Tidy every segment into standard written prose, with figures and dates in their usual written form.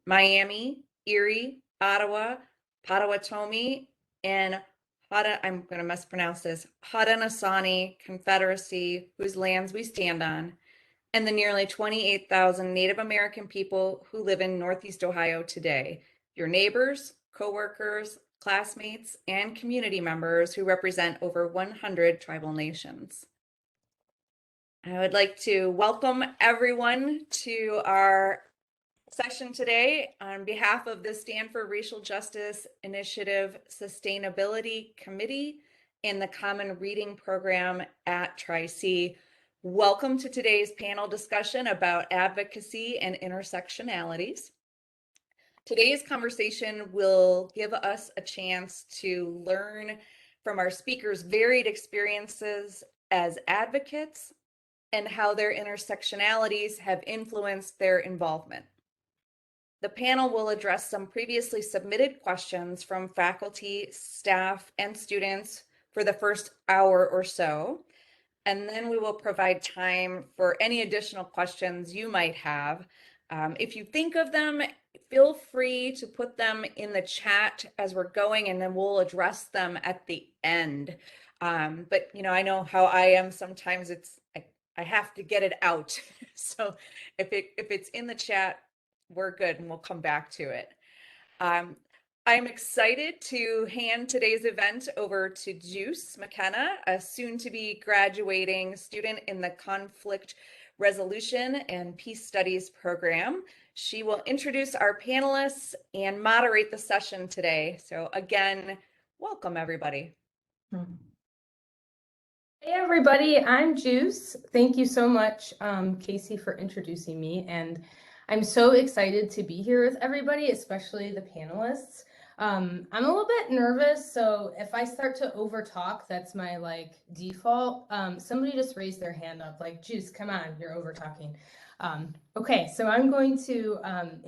Miami, Erie, Ottawa, Potawatomi, and I'm going to mispronounce this, Haudenosaunee Confederacy, whose lands we stand on, and the nearly 28,000 Native American people who live in Northeast Ohio today, your neighbors, coworkers, classmates, and community members who represent over 100 tribal nations. I would like to welcome everyone to our session today on behalf of the Stanford Racial Justice Initiative Sustainability Committee and the Common Reading Program at Tri-C. Welcome to today's panel discussion about advocacy and intersectionalities. Today's conversation will give us a chance to learn from our speakers' varied experiences as advocates and how their intersectionalities have influenced their involvement. The panel will address some previously submitted questions from faculty, staff, and students for the first hour or so, and then we will provide time for any additional questions you might have. If you think of them, feel free to put them in the chat as we're going, and then we'll address them at the end. But I know how I am sometimes. I have to get it out. So if it's in the chat, we're good and we'll come back to it. I'm excited to hand today's event over to Juice McKenna, a soon-to-be graduating student in the Conflict Resolution and Peace Studies program. She will introduce our panelists and moderate the session today. So again, welcome everybody. Hey everybody, I'm Juice. Thank you so much, Casey, for introducing me. And I'm so excited to be here with everybody, especially the panelists. I'm a little bit nervous, so if I start to overtalk, that's my default. Somebody just raised their hand up, like, Juice, come on, you're overtalking. Okay, so I'm going to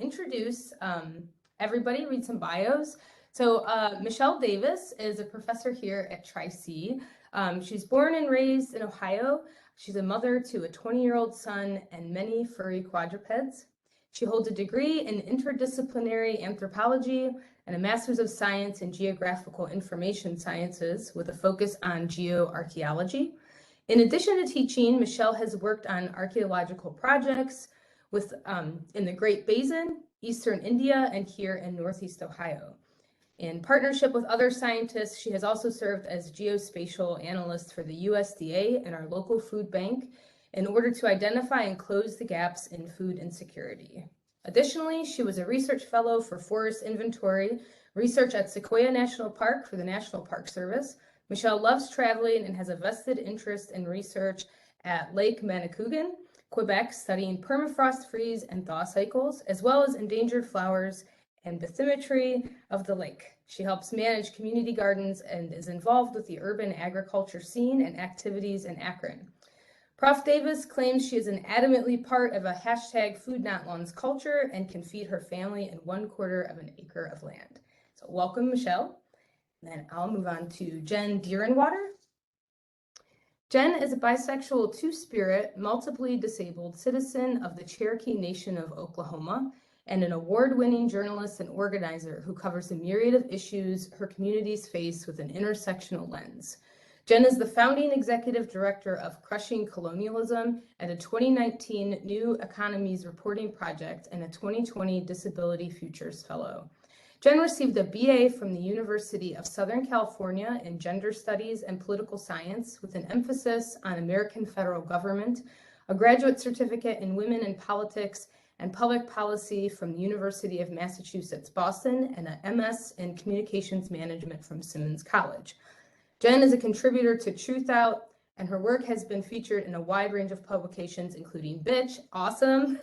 introduce everybody, read some bios. So Michelle Davis is a professor here at Tri-C. She's born and raised in Ohio. She's a mother to a 20-year-old son and many furry quadrupeds. She holds a degree in interdisciplinary anthropology and a master's of science in geographical information sciences with a focus on geoarchaeology. In addition to teaching, Michelle has worked on archaeological projects in the Great Basin, Eastern India, and here in Northeast Ohio. In partnership with other scientists, she has also served as geospatial analyst for the USDA and our local food bank in order to identify and close the gaps in food insecurity. Additionally, she was a research fellow for forest inventory research at Sequoia National Park for the National Park Service. Michelle loves traveling and has a vested interest in research at Lake Manicouagan, Quebec, studying permafrost freeze and thaw cycles, as well as endangered flowers and bathymetry of the lake. She helps manage community gardens and is involved with the urban agriculture scene and activities in Akron. Prof. Davis claims she is an adamantly part of a hashtag Food Not Lawns culture and can feed her family in 1/4 of an acre of land. So welcome, Michelle. And then I'll move on to Jen Deerenwater. Jen is a bisexual two-spirit, multiply disabled citizen of the Cherokee Nation of Oklahoma and an award-winning journalist and organizer who covers a myriad of issues her communities face with an intersectional lens. Jen is the founding executive director of Crushing Colonialism and a 2019 New Economies Reporting Project and a 2020 Disability Futures Fellow. Jen received a BA from the University of Southern California in Gender Studies and Political Science with an emphasis on American federal government, a graduate certificate in Women in Politics and Public Policy from the University of Massachusetts, Boston, and an MS in Communications Management from Simmons College. Jen is a contributor to Truth Out, and her work has been featured in a wide range of publications, including Bitch, Awesome,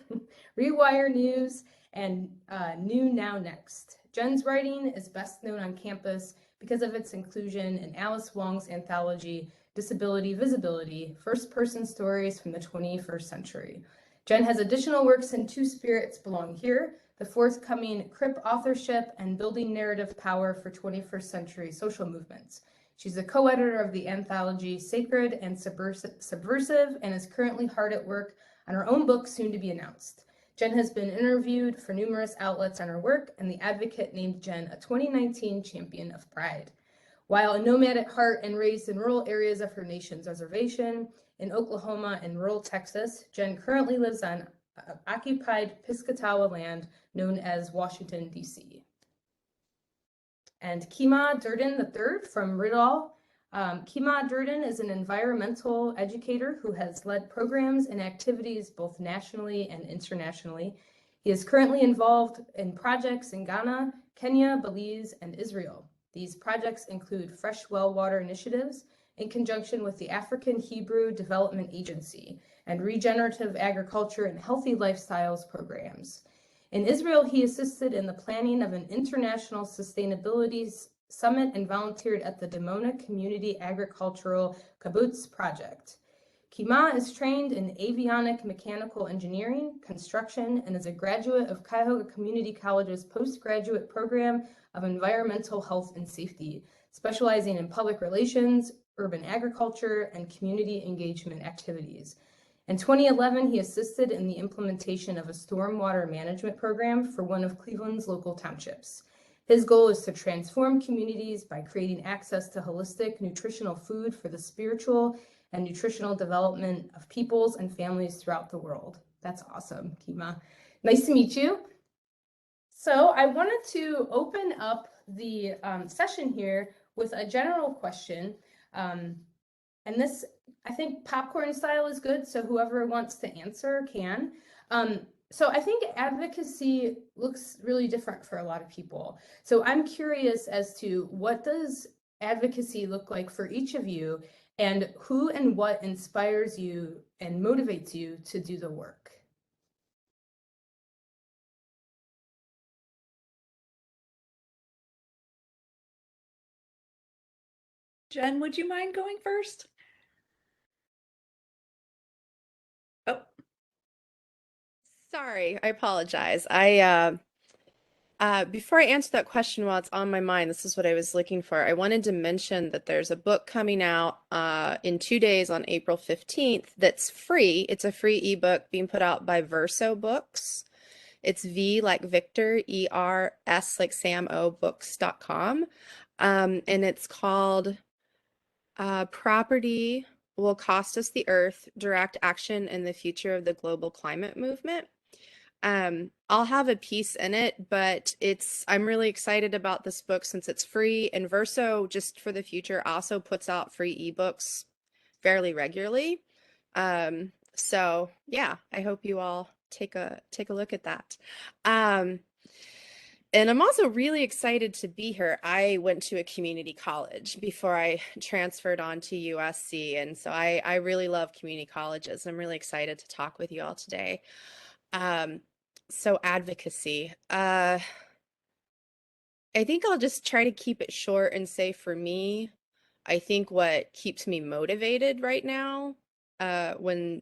Rewire News, and New Now Next. Jen's writing is best known on campus because of its inclusion in Alice Wong's anthology, Disability Visibility, First-Person Stories from the 21st Century. Jen has additional works in Two Spirits Belong Here, the forthcoming Crip authorship, and Building Narrative Power for 21st Century Social Movements. She's a co-editor of the anthology Sacred and Subversive and is currently hard at work on her own book soon to be announced. Jen has been interviewed for numerous outlets on her work, and The Advocate named Jen a 2019 Champion of Pride. While a nomad at heart and raised in rural areas of her nation's reservation, in Oklahoma and rural Texas, Jen currently lives on occupied Piscataway land known as Washington, D.C. And Kima Durden III from Riddall. Kima Durden is an environmental educator who has led programs and activities both nationally and internationally. He is currently involved in projects in Ghana, Kenya, Belize, and Israel. These projects include fresh well water initiatives in conjunction with the African Hebrew Development Agency and regenerative agriculture and healthy lifestyles programs. In Israel, he assisted in the planning of an international sustainability summit and volunteered at the Dimona Community Agricultural Kibbutz project. Kima is trained in avionic mechanical engineering, construction, and is a graduate of Cuyahoga Community College's postgraduate program of environmental health and safety, specializing in public relations, urban agriculture, and community engagement activities. In 2011, he assisted in the implementation of a stormwater management program for one of Cleveland's local townships. His goal is to transform communities by creating access to holistic nutritional food for the spiritual and nutritional development of peoples and families throughout the world. That's awesome, Kima. Nice to meet you. So I wanted to open up the session here with a general question. And this, I think popcorn style is good, so whoever wants to answer can. So I think advocacy looks really different for a lot of people. So I'm curious as to what does advocacy look like for each of you, and who and what inspires you and motivates you to do the work? Jen, would you mind going first? Oh, Sorry, I apologize. Before I answer that question while it's on my mind, this is what I was looking for. I wanted to mention that there's a book coming out in 2 days on April 15th that's free. It's a free ebook being put out by Verso Books. It's V like Victor, ERS like Sam O books.com. And it's called Property Will Cost Us the Earth, Direct Action in the Future of the Global Climate Movement. I'll have a piece in it, but I'm really excited about this book since it's free, and Verso, just for the future, also puts out free ebooks fairly regularly. So yeah, I hope you all take a look at that. And I'm also really excited to be here. I went to a community college before I transferred on to USC, and so I really love community colleges. I'm really excited to talk with you all today. So advocacy. I think I'll just try to keep it short and say for me, I think what keeps me motivated right now, when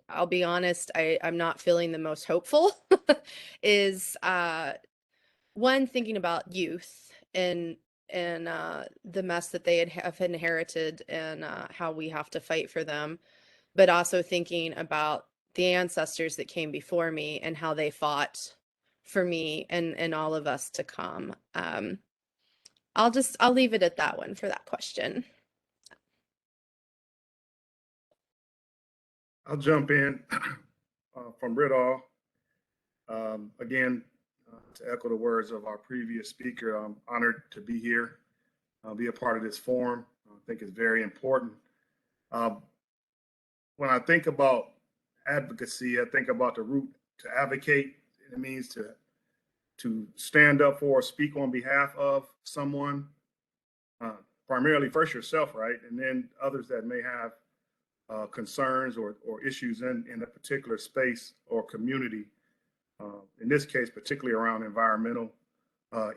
I'll be honest, I'm not feeling the most hopeful, is one, thinking about youth and the mess that they have inherited and how we have to fight for them, but also thinking about the ancestors that came before me and how they fought for me and all of us to come. I'll leave it at that one for that question. I'll jump in from Riddall. Again, to echo the words of our previous speaker, I'm honored to be here, be a part of this forum. I think it's very important. When I think about advocacy, I think about the root to advocate. It means to stand up for or speak on behalf of someone, primarily first yourself, right? And then others that may have concerns or issues in a particular space or community. In this case, particularly around environmental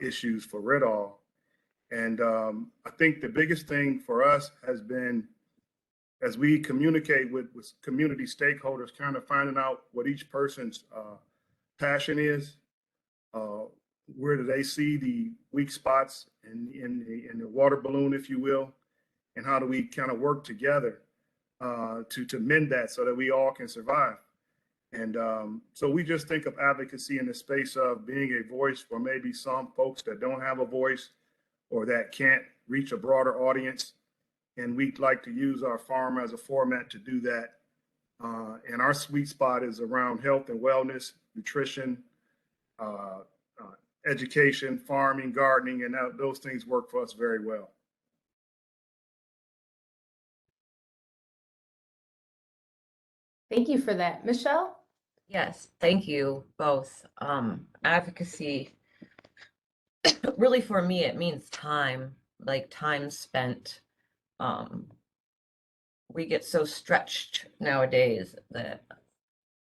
issues for Riddall. And I think the biggest thing for us has been, as we communicate with community stakeholders, kind of finding out what each person's passion is, where do they see the weak spots in the water balloon, if you will, and how do we kind of work together to mend that so that we all can survive. And so we just think of advocacy in the space of being a voice for maybe some folks that don't have a voice or that can't reach a broader audience. And we'd like to use our forum as a format to do that. And our sweet spot is around health and wellness, nutrition, education, farming, gardening, and those things work for us very well. Thank you for that. Michelle? Yes, thank you both. Advocacy, really for me, it means time, like time spent. We get so stretched nowadays that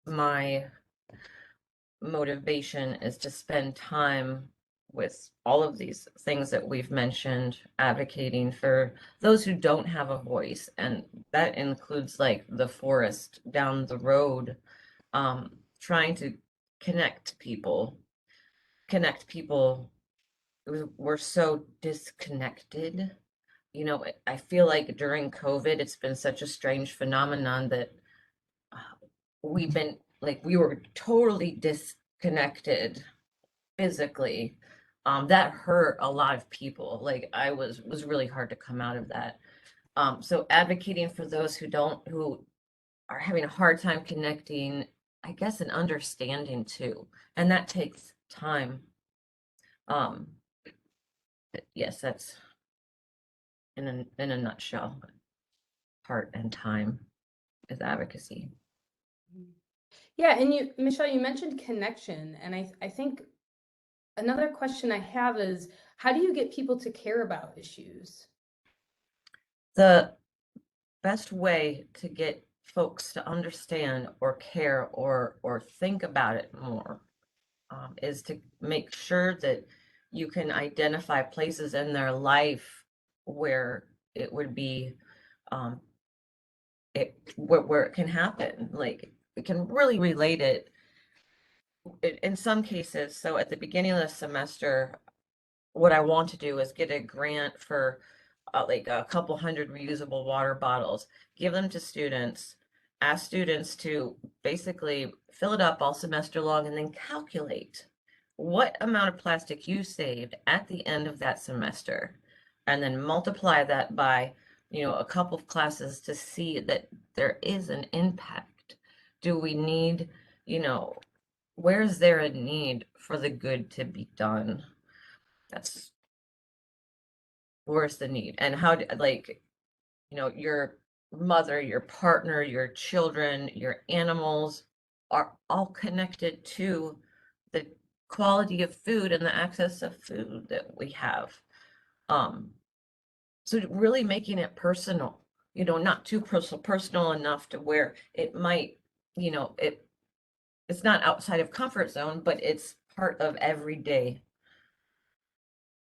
my motivation is to spend time with all of these things that we've mentioned, advocating for those who don't have a voice. And that includes like the forest down the road, trying to connect people. We're so disconnected. You know, I feel like during COVID, it's been such a strange phenomenon that we were totally disconnected physically. That hurt a lot of people. Like was really hard to come out of that. So advocating for those who are having a hard time connecting, I guess, and understanding too. And that takes time. Yes, that's in a nutshell. Heart and time is advocacy. Yeah, and Michelle, you mentioned connection, and I think another question I have is, how do you get people to care about issues? The best way to get folks to understand or care or think about it more is to make sure that you can identify places in their life where it would be where it can happen. Like we can really relate it in some cases. So at the beginning of the semester, what I want to do is get a grant for like a couple hundred reusable water bottles, give them to students, ask students to basically fill it up all semester long and then calculate what amount of plastic you saved at the end of that semester, and then multiply that by, a couple of classes to see that there is an impact. Do we need, where is there a need for the good to be done? Where's the need? And how your mother, your partner, your children, your animals are all connected to the quality of food and the access of food that we have. So really making it personal, not too personal enough to where it might, it's not outside of comfort zone, but it's part of everyday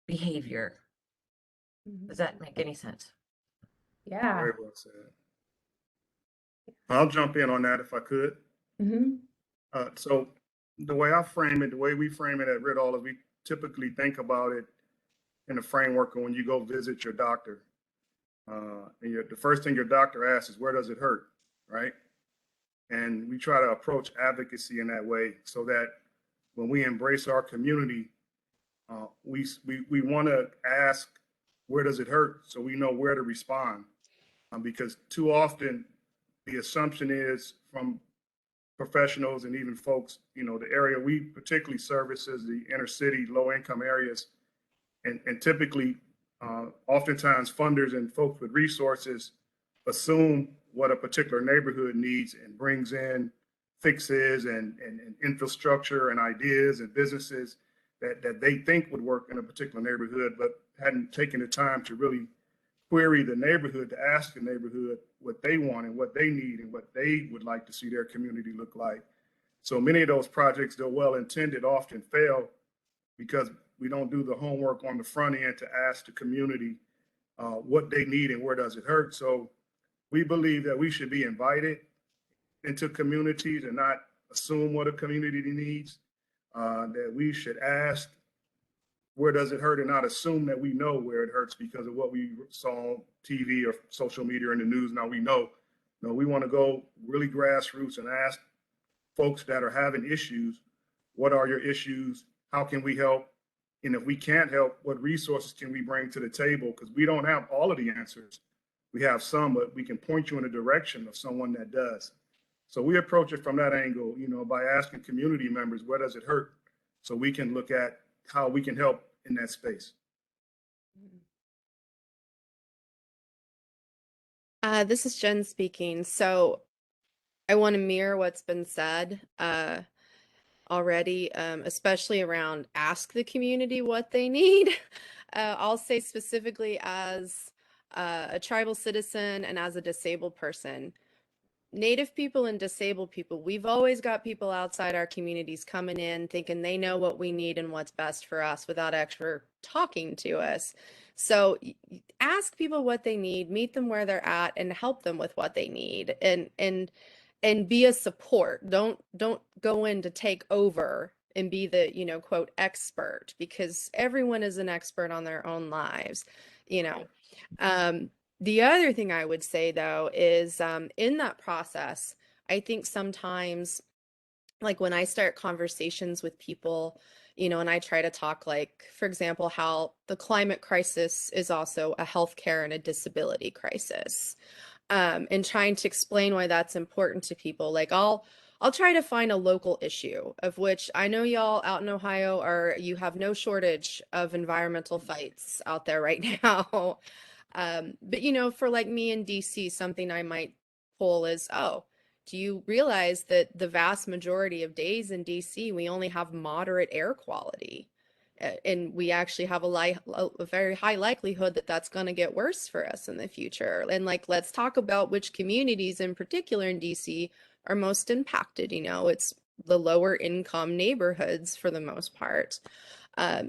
behavior. Does that make any sense? Yeah. Very well said. I'll jump in on that if I could. Mm-hmm. So the way we frame it at Rittal is we typically think about it in the framework of when you go visit your doctor. And the first thing your doctor asks is, where does it hurt, right? And we try to approach advocacy in that way so that when we embrace our community, we want to ask, where does it hurt? So we know where to respond. Because too often the assumption is from professionals and even folks, the area we particularly service is the inner city, low income areas. And typically, oftentimes funders and folks with resources assume what a particular neighborhood needs and brings in fixes and infrastructure and ideas and businesses that they think would work in a particular neighborhood, but hadn't taken the time to really query the neighborhood, to ask the neighborhood what they want and what they need and what they would like to see their community look like. So many of those projects, though well intended, often fail because we don't do the homework on the front end to ask the community what they need and where does it hurt. So we believe that we should be invited into communities and not assume what a community needs, that we should ask where does it hurt and not assume that we know where it hurts because of what we saw on TV or social media or in the news. Now we know. No, we want to go really grassroots and ask folks that are having issues. What are your issues? How can we help? And if we can't help, what resources can we bring to the table? Because we don't have all of the answers. We have some, but we can point you in the direction of someone that does. So we approach it from that angle, by asking community members, where does it hurt? So we can look at how we can help in that space. This is Jen speaking. So I want to mirror what's been said already, especially around ask the community what they need. I'll say specifically as a tribal citizen and as a disabled person. Native people and disabled people, we've always got people outside our communities coming in thinking they know what we need and what's best for us without actually talking to us. So ask people what they need, meet them where they're at, and help them with what they need, and be a support. Don't go in to take over and be the, quote, expert, because everyone is an expert on their own lives, The other thing I would say, though, is in that process, I think sometimes, like when I start conversations with people, and I try to talk, like, for example, how the climate crisis is also a healthcare and a disability crisis, and trying to explain why that's important to people. Like I'll try to find a local issue, of which I know y'all out in Ohio you have no shortage of environmental fights out there right now. But for like me in DC, something I might pull is, do you realize that the vast majority of days in DC, we only have moderate air quality? And we actually have a very high likelihood that that's going to get worse for us in the future. And like, let's talk about which communities in particular in DC are most impacted. It's the lower income neighborhoods for the most part.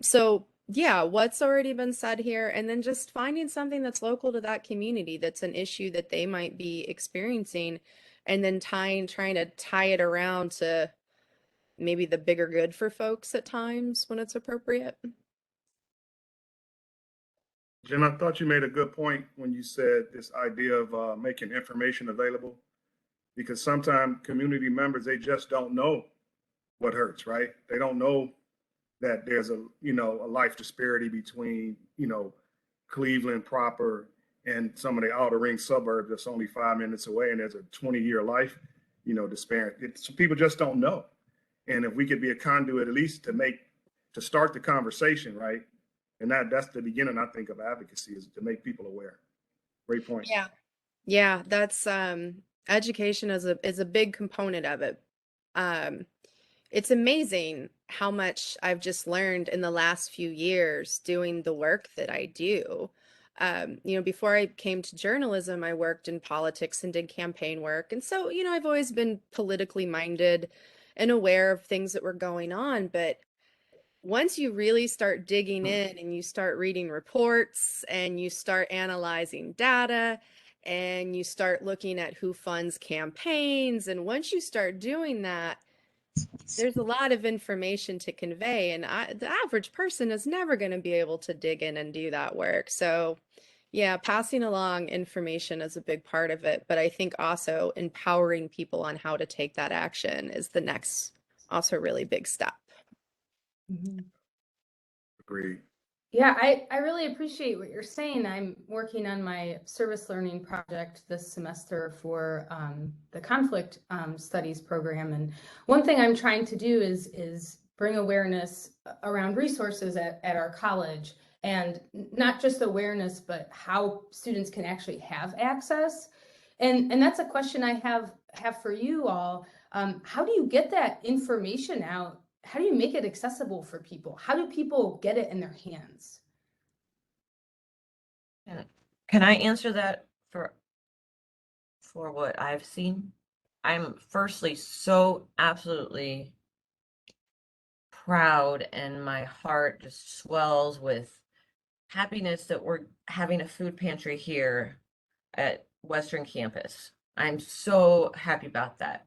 So yeah, what's already been said here, and then just finding something that's local to that community, that's an issue that they might be experiencing, and then trying to tie it around to maybe the bigger good for folks at times when it's appropriate. Jen, I thought you made a good point when you said this idea of making information available, because sometimes community members, they just don't know what hurts, right? They don't know that there's a life disparity between, Cleveland proper and some of the outer ring suburbs that's only 5 minutes away, and there's a 20-year life, disparity. So people just don't know. And if we could be a conduit, at least to start the conversation, right? And that's the beginning, I think, of advocacy, is to make people aware. Great point. Yeah, that's education is a big component of it. It's amazing how much I've just learned in the last few years doing the work that I do. Before I came to journalism, I worked in politics and did campaign work. And so, I've always been politically minded and aware of things that were going on. But once you really start digging in and you start reading reports and you start analyzing data and you start looking at who funds campaigns, and once you start doing that, there's a lot of information to convey, and the average person is never going to be able to dig in and do that work. So yeah, passing along information is a big part of it, but I think also empowering people on how to take that action is the next also really big step. Agreed. Yeah, I really appreciate what you're saying. I'm working on my service learning project this semester for the conflict studies program. And one thing I'm trying to do is bring awareness around resources at our college, and not just awareness, but how students can actually have access. And that's a question I have for you all. How do you get that information out? How do you make it accessible for people? How do people get it in their hands? Can I answer that for what I've seen? I'm firstly so absolutely proud, and my heart just swells with happiness that we're having a food pantry here at Western Campus. I'm so happy about that.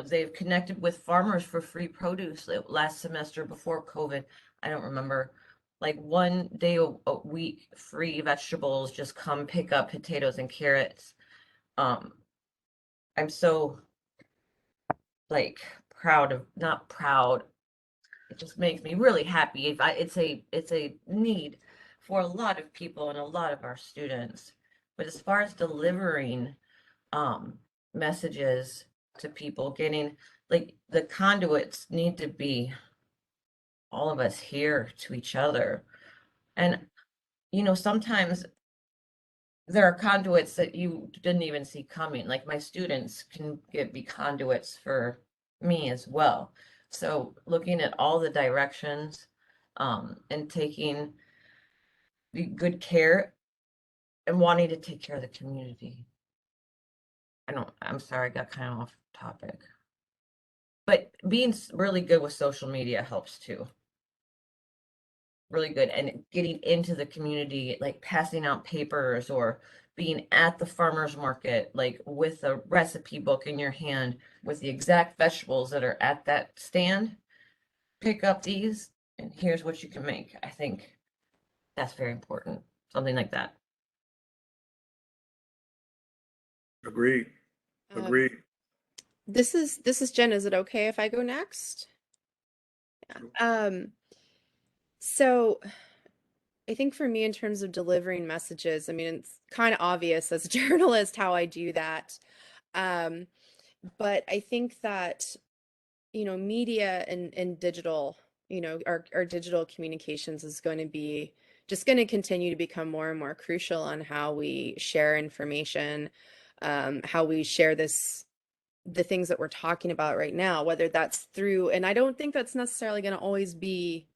They've connected with farmers for free produce last semester before COVID. I don't remember, like 1 day a week, free vegetables, just come pick up potatoes and carrots. I'm so like proud of, not proud. It just makes me really happy. If I, it's a need for a lot of people and a lot of our students. But as far as delivering messages to people, getting like the conduits need to be all of us here to each other. And sometimes there are conduits that you didn't even see coming. Like my students can be conduits for me as well. So looking at all the directions and taking the good care and wanting to take care of the community. I'm sorry, I got kind of off topic. But being really good with social media helps too. Really good. And getting into the community, like passing out papers or being at the farmer's market, like with a recipe book in your hand with the exact vegetables that are at that stand. Pick up these and here's what you can make. I think that's very important. Something like that. Agreed. Um, Agreed. this is Jen. Is it okay if I go next? Yeah. So I think for me, in terms of delivering messages, I mean, it's kind of obvious as a journalist how I do that. Um, but I think that, media and digital, our digital communications is going to be just going to continue to become more and more crucial on how we share information, how we share the things that we're talking about right now, whether that's through, and I don't think that's necessarily going to always be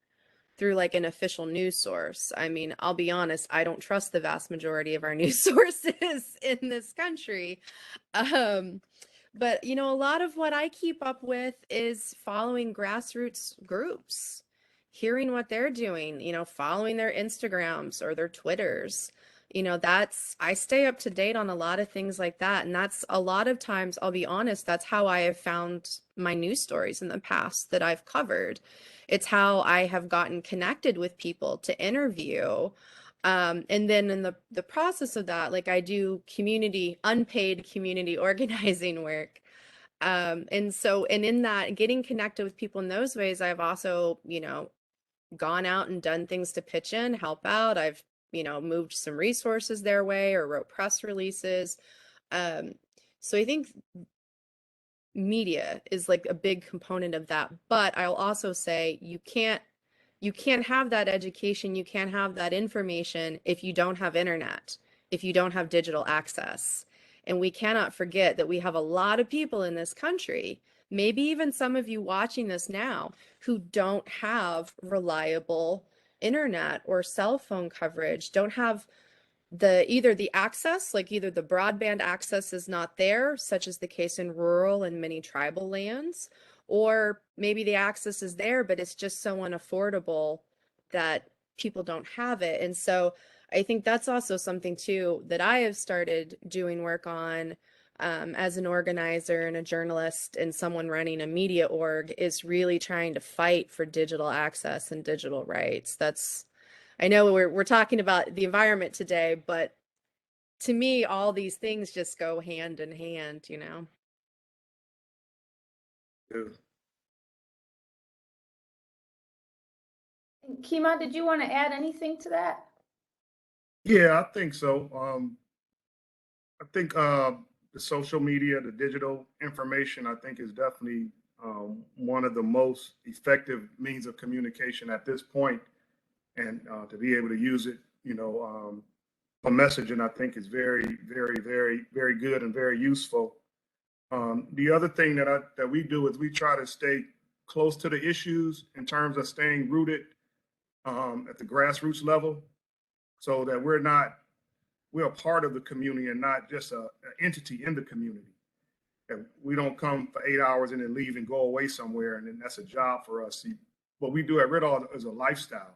through like an official news source. I mean, I'll be honest, I don't trust the vast majority of our news sources in this country. But a lot of what I keep up with is following grassroots groups, hearing what they're doing, following their Instagrams or their Twitters. I stay up to date on a lot of things like that. And that's a lot of times, I'll be honest, that's how I have found my news stories in the past that I've covered. It's how I have gotten connected with people to interview. And then in the process of that, like I do unpaid community organizing work. And in that, getting connected with people in those ways, I've also, gone out and done things to pitch in, help out. I've, moved some resources their way or wrote press releases. So I think media is like a big component of that. But I'll also say you can't have that education, you can't have that information if you don't have internet, if you don't have digital access. And we cannot forget that we have a lot of people in this country, maybe even some of you watching this now, who don't have reliable internet or cell phone coverage, don't have either the access, like either the broadband access is not there, such as the case in rural and many tribal lands, or maybe the access is there, but it's just so unaffordable that people don't have it. And so I think that's also something too that I have started doing work on as an organizer and a journalist and someone running a media org, is really trying to fight for digital access and digital rights. I know we're talking about the environment today, but to me, all these things just go hand in hand, Yeah. Kima, did you want to add anything to that? Yeah, I think so. I think the social media, the digital information, I think is definitely one of the most effective means of communication at this point. And to be able to use it, for messaging, I think is very, very, very, very good and very useful. The other thing that we do is we try to stay close to the issues in terms of staying rooted at the grassroots level, so that we're a part of the community and not just an entity in the community. And we don't come for 8 hours and then leave and go away somewhere, and then that's a job for us. See, what we do at Rittal is a lifestyle.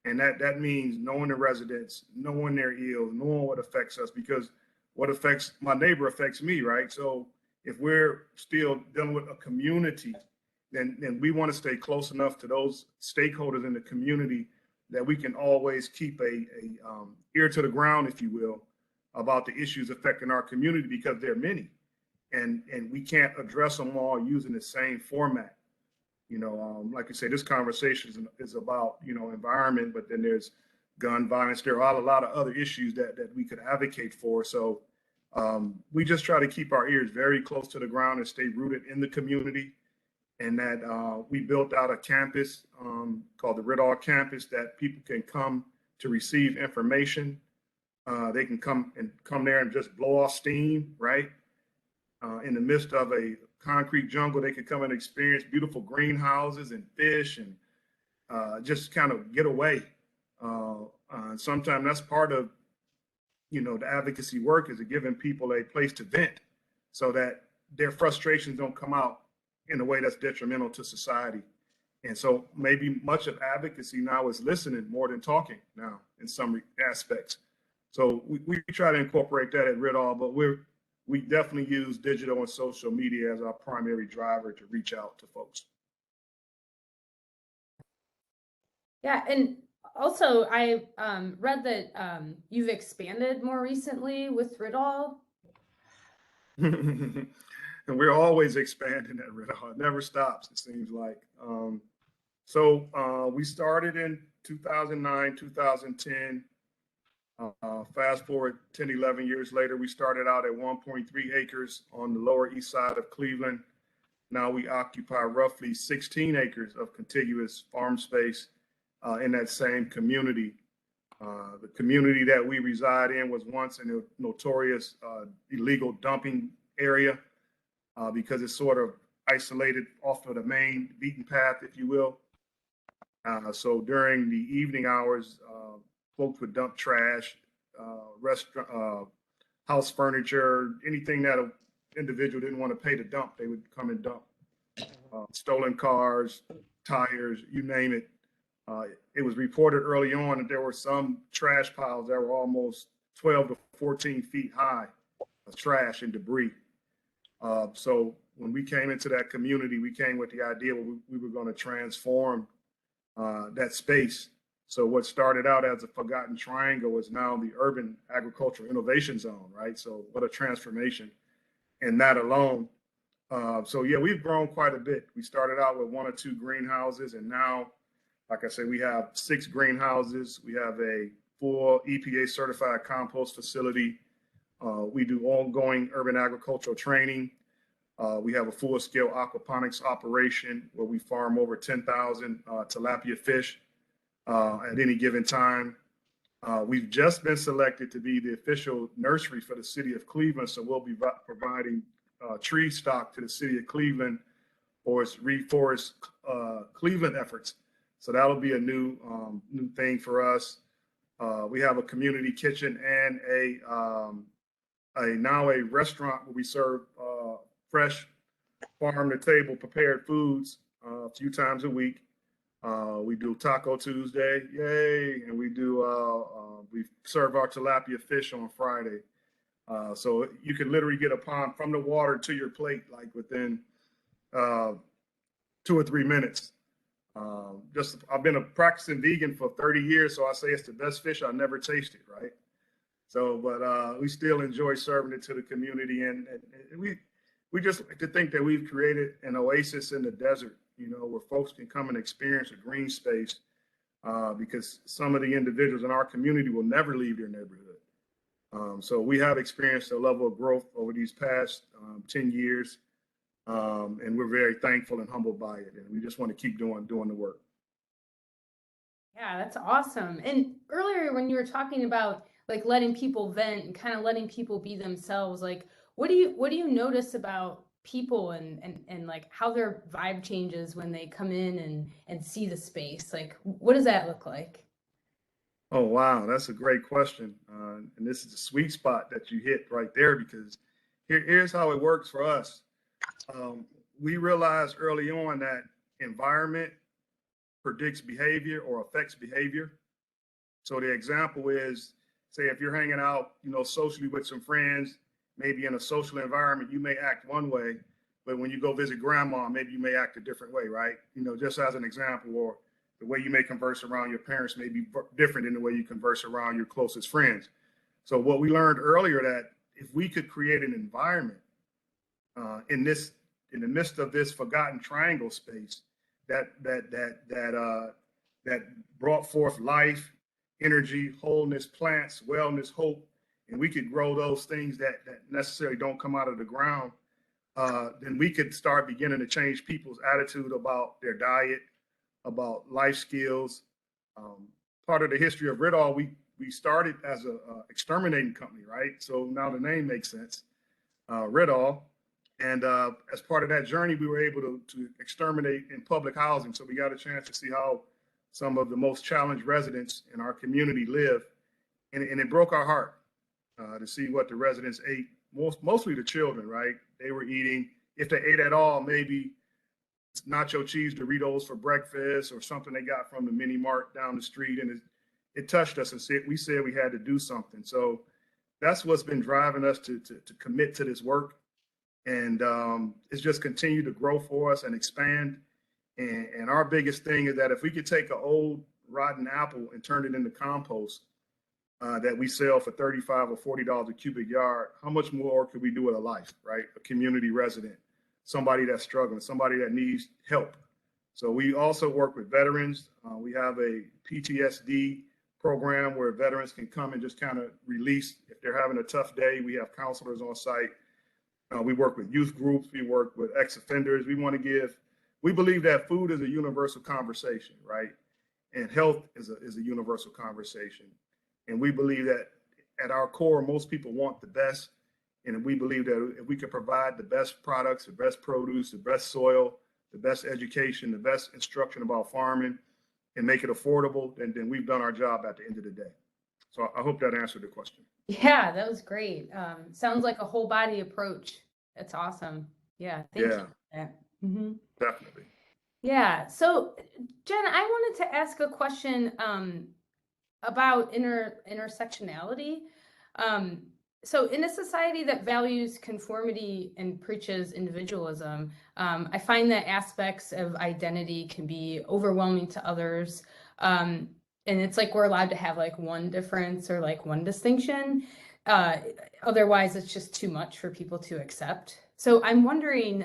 And that means knowing the residents, knowing their ills, knowing what affects us, because what affects my neighbor affects me, right? So if we're still dealing with a community, then we want to stay close enough to those stakeholders in the community that we can always keep a ear to the ground, if you will, about the issues affecting our community, because there are many. and we can't address them all using the same format. Like you say, this conversation is about, environment, but then there's gun violence. There are a lot of other issues that we could advocate for. So we just try to keep our ears very close to the ground and stay rooted in the community. And that we built out a campus called the Ridall campus that people can come to receive information. They can come there and just blow off steam, right? In the midst of a concrete jungle, they could come and experience beautiful greenhouses and fish and just kind of get away. And sometimes that's part of, the advocacy work, is giving people a place to vent so that their frustrations don't come out in a way that's detrimental to society. And so maybe much of advocacy now is listening more than talking now in some aspects. So we try to incorporate that at Ridall, but we definitely use digital and social media as our primary driver to reach out to folks. Yeah, and also I read that you've expanded more recently with Ridall. And we're always expanding at Ridall. It never stops, it seems like. So we started in 2009, 2010. Fast forward 10, 11 years later, we started out at 1.3 acres on the Lower East Side of Cleveland. Now we occupy roughly 16 acres of contiguous farm space in that same community. The community that we reside in was once a notorious illegal dumping area because it's sort of isolated off of the main beaten path, if you will. So during the evening hours, folks would dump trash, restaurant, house furniture, anything that an individual didn't want to pay to dump, they would come and dump. Stolen cars, tires, you name it. It was reported early on that there were some trash piles that were almost 12 to 14 feet high of trash and debris. So when we came into that community, we came with the idea we were going to transform that space. So what started out as a forgotten triangle is now the Urban Agricultural Innovation Zone, right? So what a transformation. And that alone. So yeah, we've grown quite a bit. We started out with 1 or 2 greenhouses, and now, like I said, we have 6 greenhouses. We have a full EPA certified compost facility. We do ongoing urban agricultural training. We have a full scale aquaponics operation where we farm over 10,000 tilapia fish at any given time. We've just been selected to be the official nursery for the city of Cleveland. So we'll be providing tree stock to the city of Cleveland for its Reforest Cleveland efforts. So that'll be a new thing for us. We have a community kitchen and now a restaurant where we serve fresh farm to table prepared foods a few times a week. We do Taco Tuesday, yay, and we serve our tilapia fish on Friday. So you can literally get a pond from the water to your plate like within 2 or 3 minutes. I've been a practicing vegan for 30 years, so I say it's the best fish I never tasted, right? So, but we still enjoy serving it to the community, and we just like to think that we've created an oasis in the desert, where folks can come and experience a green space, because some of the individuals in our community will never leave their neighborhood. So we have experienced a level of growth over these past 10 years. And we're very thankful and humbled by it. And we just want to keep doing the work. Yeah, that's awesome. And earlier when you were talking about like letting people vent and kind of letting people be themselves, like what do you notice about people and like how their vibe changes when they come in and see the space? Like what does that look like? Oh, wow. That's a great question. And this is a sweet spot that you hit right there, because here's how it works for us. We realized early on that environment predicts behavior or affects behavior. So the example is, say, if you're hanging out, socially with some friends, maybe in a social environment, you may act one way, but when you go visit grandma, maybe you may act a different way, right? Just as an example, or the way you may converse around your parents may be different than the way you converse around your closest friends. So what we learned earlier, that if we could create an environment in the midst of this forgotten triangle space that brought forth life, energy, wholeness, plants, wellness, hope, and we could grow those things that necessarily don't come out of the ground, then we could start beginning to change people's attitude about their diet, about life skills. Part of the history of Ridall, we started as a exterminating company, right? So now the name makes sense, Ridall. And as part of that journey, we were able to exterminate in public housing. So we got a chance to see how some of the most challenged residents in our community live. And it broke our heart to see what the residents ate, mostly the children, right? They were eating, if they ate at all, maybe nacho cheese Doritos for breakfast or something they got from the mini mart down the street. And it touched us, and we said we had to do something. So that's what's been driving us to commit to this work. And it's just continued to grow for us and expand. And our biggest thing is that if we could take an old rotten apple and turn it into compost that we sell for $35 or $40 a cubic yard, how much more could we do with a life, right? A community resident, somebody that's struggling, somebody that needs help. So we also work with veterans. We have a PTSD program where veterans can come and just kind of release. If they're having a tough day, we have counselors on site. We work with youth groups. We work with ex-offenders. We believe that food is a universal conversation, right? And health is a universal conversation. And we believe that at our core, most people want the best. And we believe that if we can provide the best products, the best produce, the best soil, the best education, the best instruction about farming, and make it affordable, then we've done our job at the end of the day. So I hope that answered the question. Yeah, that was great. Sounds like a whole body approach. That's awesome. Yeah, thank you for that. Mm-hmm. Definitely. Yeah. So, Jen, I wanted to ask a question about intersectionality. So, in a society that values conformity and preaches individualism, I find that aspects of identity can be overwhelming to others. And it's like we're allowed to have like one difference or like one distinction. Otherwise, it's just too much for people to accept. So I'm wondering,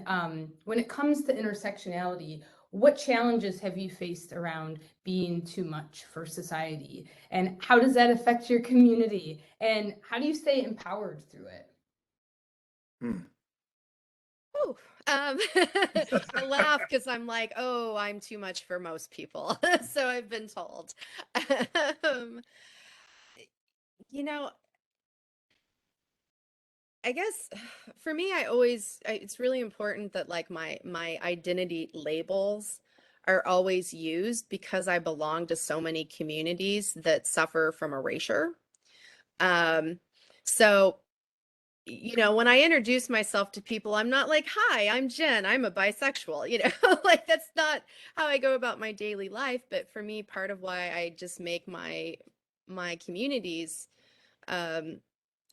when it comes to intersectionality, what challenges have you faced around being too much for society? And how does that affect your community? And how do you stay empowered through it? Oh, I laugh because I'm like, oh, I'm too much for most people. So I've been told. Um, you know, I guess for me, it's really important that like my identity labels are always used because I belong to so many communities that suffer from erasure. So when I introduce myself to people, I'm not like, hi, I'm Jen, I'm a bisexual, like that's not how I go about my daily life. But for me, part of why I just make my communities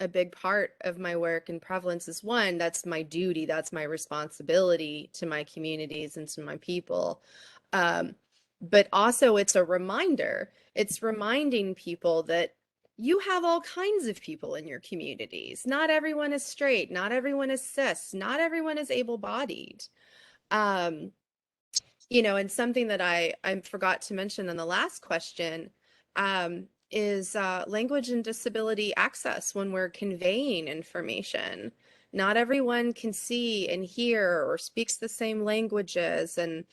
a big part of my work and prevalence is one, that's my duty, that's my responsibility to my communities and to my people. But also it's a reminder, it's reminding people that you have all kinds of people in your communities. Not everyone is straight, not everyone is cis, not everyone is able-bodied. And something that I forgot to mention in the last question, is language and disability access when we're conveying information. Not everyone can see and hear or speaks the same languages. And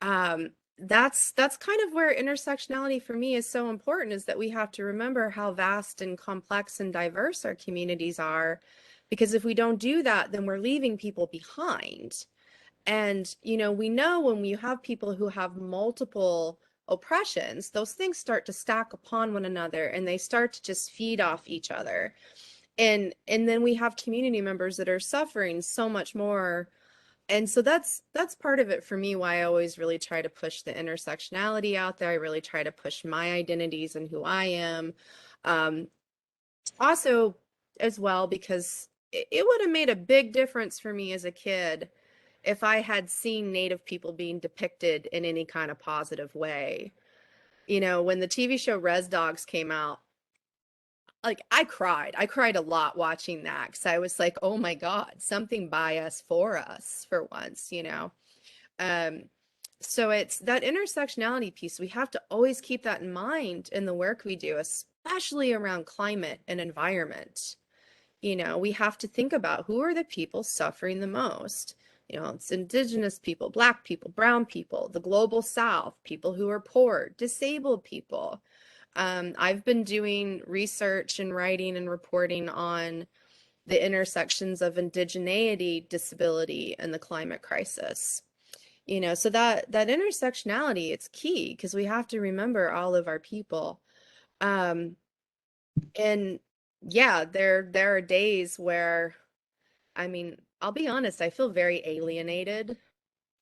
that's kind of where intersectionality for me is so important, is that we have to remember how vast and complex and diverse our communities are. Because if we don't do that, then we're leaving people behind. And, we know when you have people who have multiple oppressions, those things start to stack upon one another and they start to just feed off each other. And then we have community members that are suffering so much more. And so that's part of it for me, why I always really try to push the intersectionality out there. I really try to push my identities and who I am. Also, as well, because it would have made a big difference for me as a kid if I had seen Native people being depicted in any kind of positive way. When the TV show Res Dogs came out, like I cried a lot watching that because I was like, oh my God, something by us for us for once, you know. um so it's that intersectionality piece. We have to always keep that in mind in the work we do, especially around climate and environment. You know, we have to think about who are the people suffering the most. You know, it's indigenous people, Black people, brown people, the global South, people who are poor, disabled people. I've been doing research and writing and reporting on the intersections of indigeneity, disability, and the climate crisis. You know, so that intersectionality, it's key because we have to remember all of our people. Um, and yeah, there are days where, I mean, I'll be honest, I feel very alienated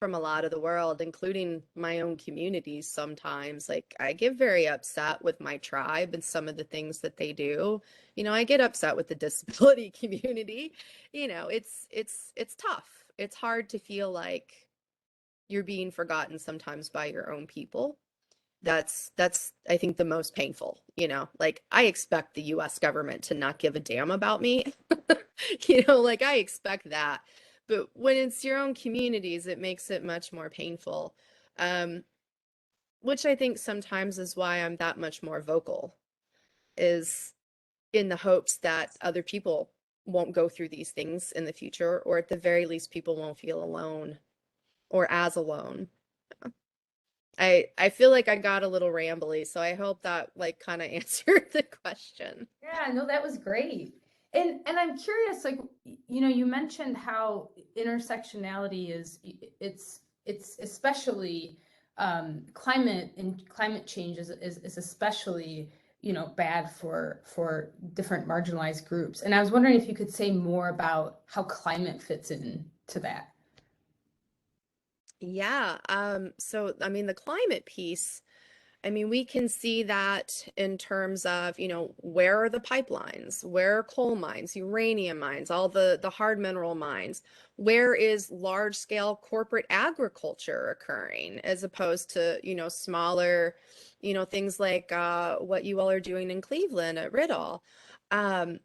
from a lot of the world, including my own communities sometimes. Like, I get very upset with my tribe and some of the things that they do. You know, I get upset with the disability community. You know, it's tough. It's hard to feel like you're being forgotten sometimes by your own people. That's I think the most painful, you know. Like, I expect the US government to not give a damn about me. You know, like I expect that. But when it's your own communities, it makes it much more painful. Um, which I think sometimes is why I'm that much more vocal, is in the hopes that other people won't go through these things in the future, or at the very least, people won't feel alone or as alone. I feel like I got a little rambly, so I hope that like kind of answered the question. Yeah, no, that was great. And I'm curious, like, you know, you mentioned how intersectionality is it's especially climate and climate change is especially, you know, bad for different marginalized groups. And I was wondering if you could say more about how climate fits into that. Yeah, so I mean the climate piece, I mean, we can see that in terms of, you know, where are the pipelines? Where are coal mines, uranium mines, all the hard mineral mines? Where is large scale corporate agriculture occurring as opposed to, you know, smaller, you know, things like what you all are doing in Cleveland at Riddle? Um,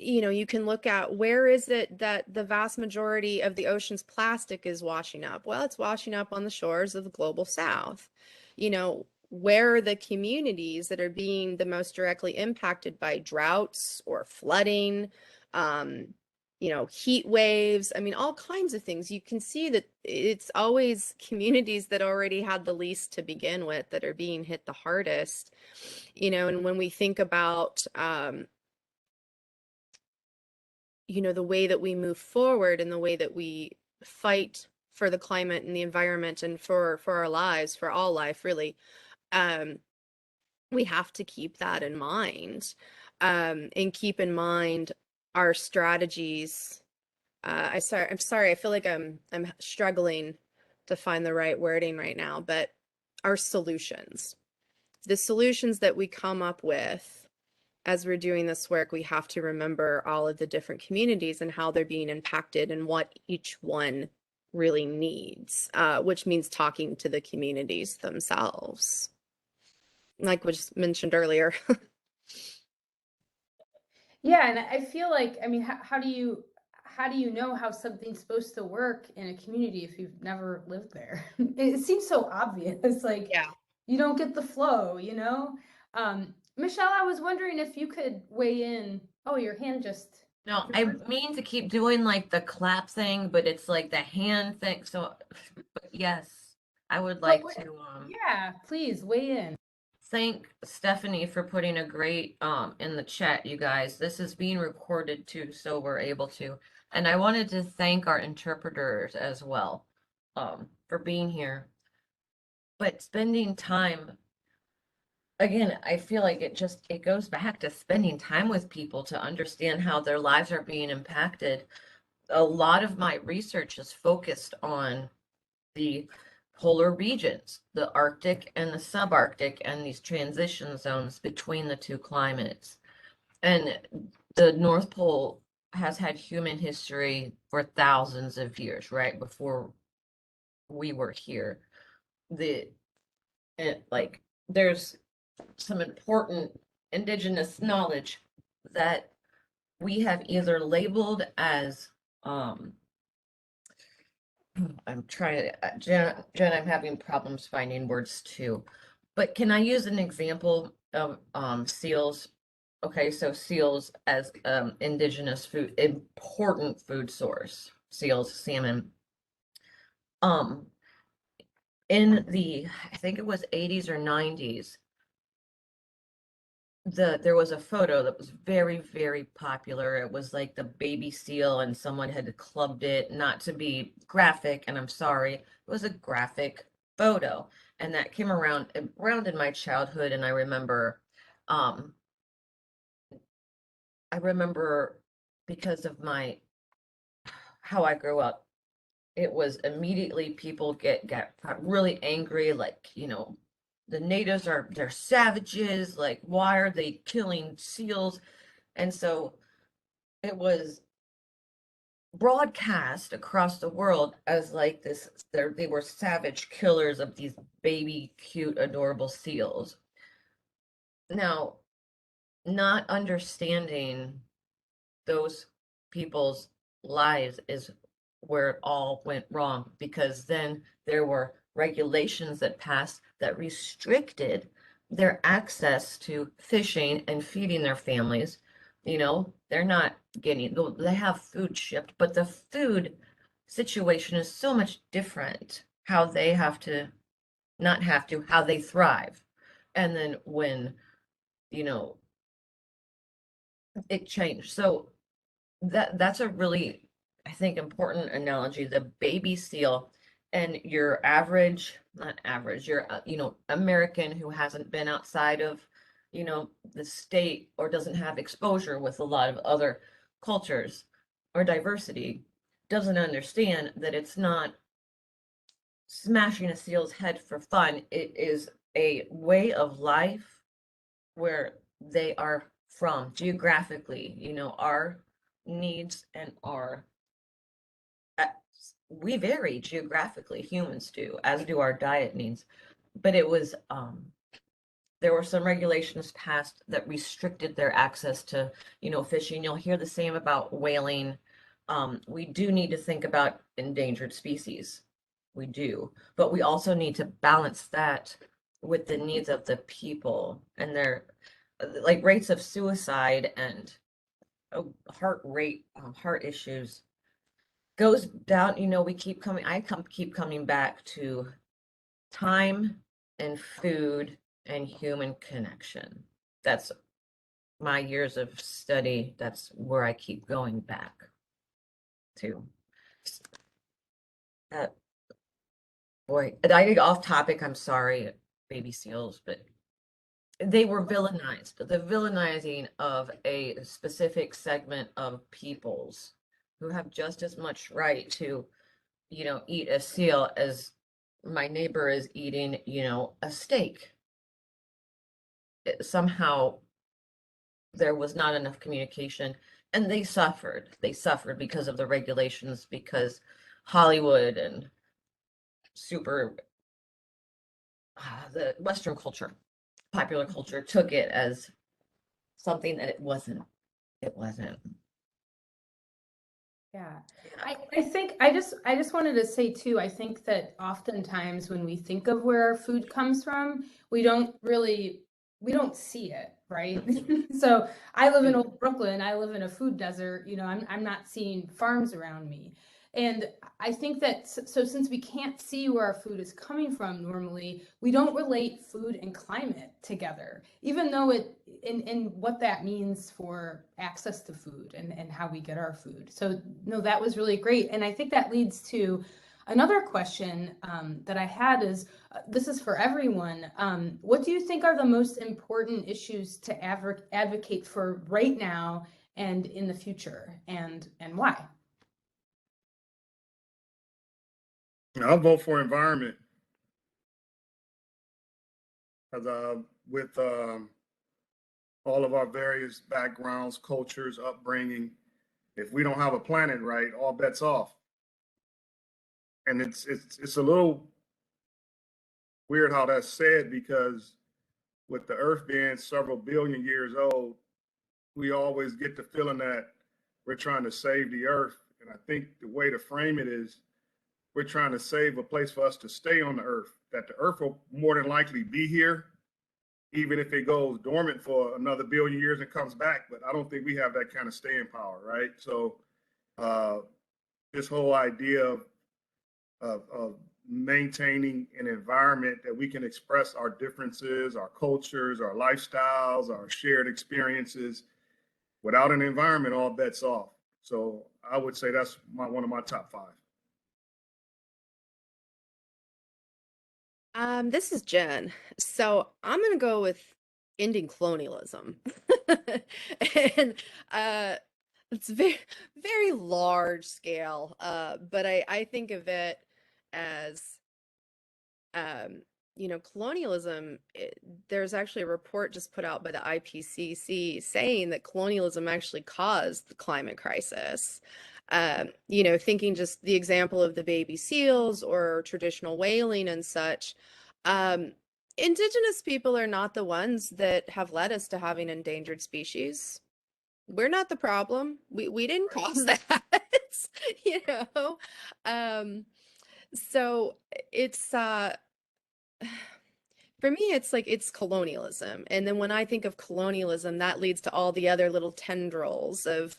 you know, you can look at where is it that the vast majority of the ocean's plastic is washing up? Well, it's washing up on the shores of the global South. You know, where are the communities that are being the most directly impacted by droughts or flooding, you know, heat waves? I mean, all kinds of things. You can see that it's always communities that already had the least to begin with that are being hit the hardest. You know, and when we think about, you know, the way that we move forward and the way that we fight for the climate and the environment and for our lives, for all life really, um, we have to keep that in mind, and keep in mind our strategies. I'm sorry, I feel like I'm struggling to find the right wording right now, but our solutions, the solutions that we come up with as we're doing this work, we have to remember all of the different communities and how they're being impacted and what each one really needs, which means talking to the communities themselves, like was mentioned earlier. Yeah, and I feel like, I mean, how do you know how something's supposed to work in a community if you've never lived there? It seems so obvious. It's like Yeah. you don't get the flow, you know? Michelle, I was wondering if you could weigh in. Oh, your hand just. No, I mean to keep doing like the clap thing, but it's like the hand thing. So, but yes, I would like to Yeah, please weigh in. thank Stephanie for putting a great in the chat, you guys. This is being recorded too, so we're able to. And I wanted to thank our interpreters as well for being here. But spending time, again, I feel like it goes back to spending time with people to understand how their lives are being impacted. A lot of my research is focused on the polar regions, the Arctic and the subarctic, and these transition zones between the two climates. And the North Pole has had human history for thousands of years, right before we were here. Like there's some important indigenous knowledge that we have either labeled as, I'm trying to, Jen, I'm having problems finding words too. But can I use an example of seals? Okay, so seals as indigenous food, important food source, seals, salmon. In the, I think it was 80s or 90s, there was a photo that was very, very popular. It was like the baby seal and someone had clubbed it, not to be graphic, and I'm sorry, it was a graphic photo. And that came around in my childhood, and I remember because of how I grew up, it was immediately people got really angry, like, the natives they're savages, like why are they killing seals? And so it was broadcast across the world as like this, they were savage killers of these baby, cute, adorable seals. Now, not understanding those people's lives is where it all went wrong, because then there were regulations that passed that restricted their access to fishing and feeding their families. They're not getting, they have food shipped, but the food situation is so much different. How they have to, not have to, how they thrive. And then when, you know, it changed. So that's a really, I think, important analogy. The baby seal and your average, not average, your American who hasn't been outside of the state or doesn't have exposure with a lot of other cultures or diversity, doesn't understand that it's not smashing a seal's head for fun. It is a way of life where they are from geographically. Our needs and we vary geographically, humans do, as do our diet needs. But it was there were some regulations passed that restricted their access to fishing. You'll hear the same about whaling. We do need to think about endangered species, we do, but we also need to balance that with the needs of the people and their like rates of suicide and heart issues goes down. We keep coming, keep coming back to time and food and human connection. That's my years of study. That's where I keep going back to. Boy, I get off topic. I'm sorry, baby seals, but they were villainized. The villainizing of a specific segment of peoples who have just as much right to, eat a seal as my neighbor is eating, a steak. Somehow there was not enough communication, and they suffered. They suffered because of the regulations, because Hollywood and the Western culture, popular culture, took it as something that it wasn't. It wasn't. Yeah, I think I just wanted to say too, I think that oftentimes when we think of where our food comes from, we don't see it, right? So I live in Old Brooklyn, I live in a food desert, I'm not seeing farms around me. And I think that so since we can't see where our food is coming from normally, we don't relate food and climate together, even though in what that means for access to food and how we get our food. So no, that was really great. And I think that leads to another question that I had is, this is for everyone. What do you think are the most important issues to advocate for right now and in the future, and why? I'll vote for environment. Because with all of our various backgrounds, cultures, upbringing, if we don't have a planet right, all bets off. And it's a little weird how that's said, because with the Earth being several billion years old, we always get the feeling that we're trying to save the Earth. And I think the way to frame it is we're trying to save a place for us to stay on the Earth, that the Earth will more than likely be here, even if it goes dormant for another billion years and comes back. But I don't think we have that kind of staying power, right? So this whole idea of maintaining an environment that we can express our differences, our cultures, our lifestyles, our shared experiences. Without an environment, all bets off. So I would say that's one of my top 5. This is Jen. So I'm gonna go with ending colonialism. And it's very, very large scale. But I think of it as colonialism. There's actually a report just put out by the IPCC saying that colonialism actually caused the climate crisis. Thinking just the example of the baby seals or traditional whaling and such. Indigenous people are not the ones that have led us to having endangered species. We're not the problem. We didn't cause that, you know. So it's for me, it's like it's colonialism. And then when I think of colonialism, that leads to all the other little tendrils of,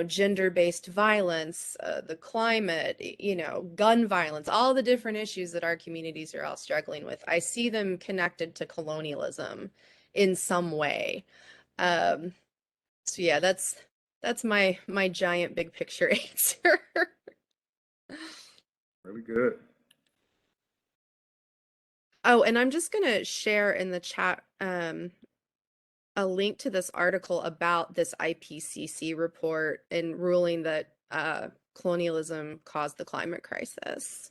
gender-based violence, the climate, gun violence, all the different issues that our communities are all struggling with. I see them connected to colonialism in some way. So yeah, that's my giant big picture answer. Really good. Oh, and I'm just gonna share in the chat a link to this article about this IPCC report and ruling that colonialism caused the climate crisis.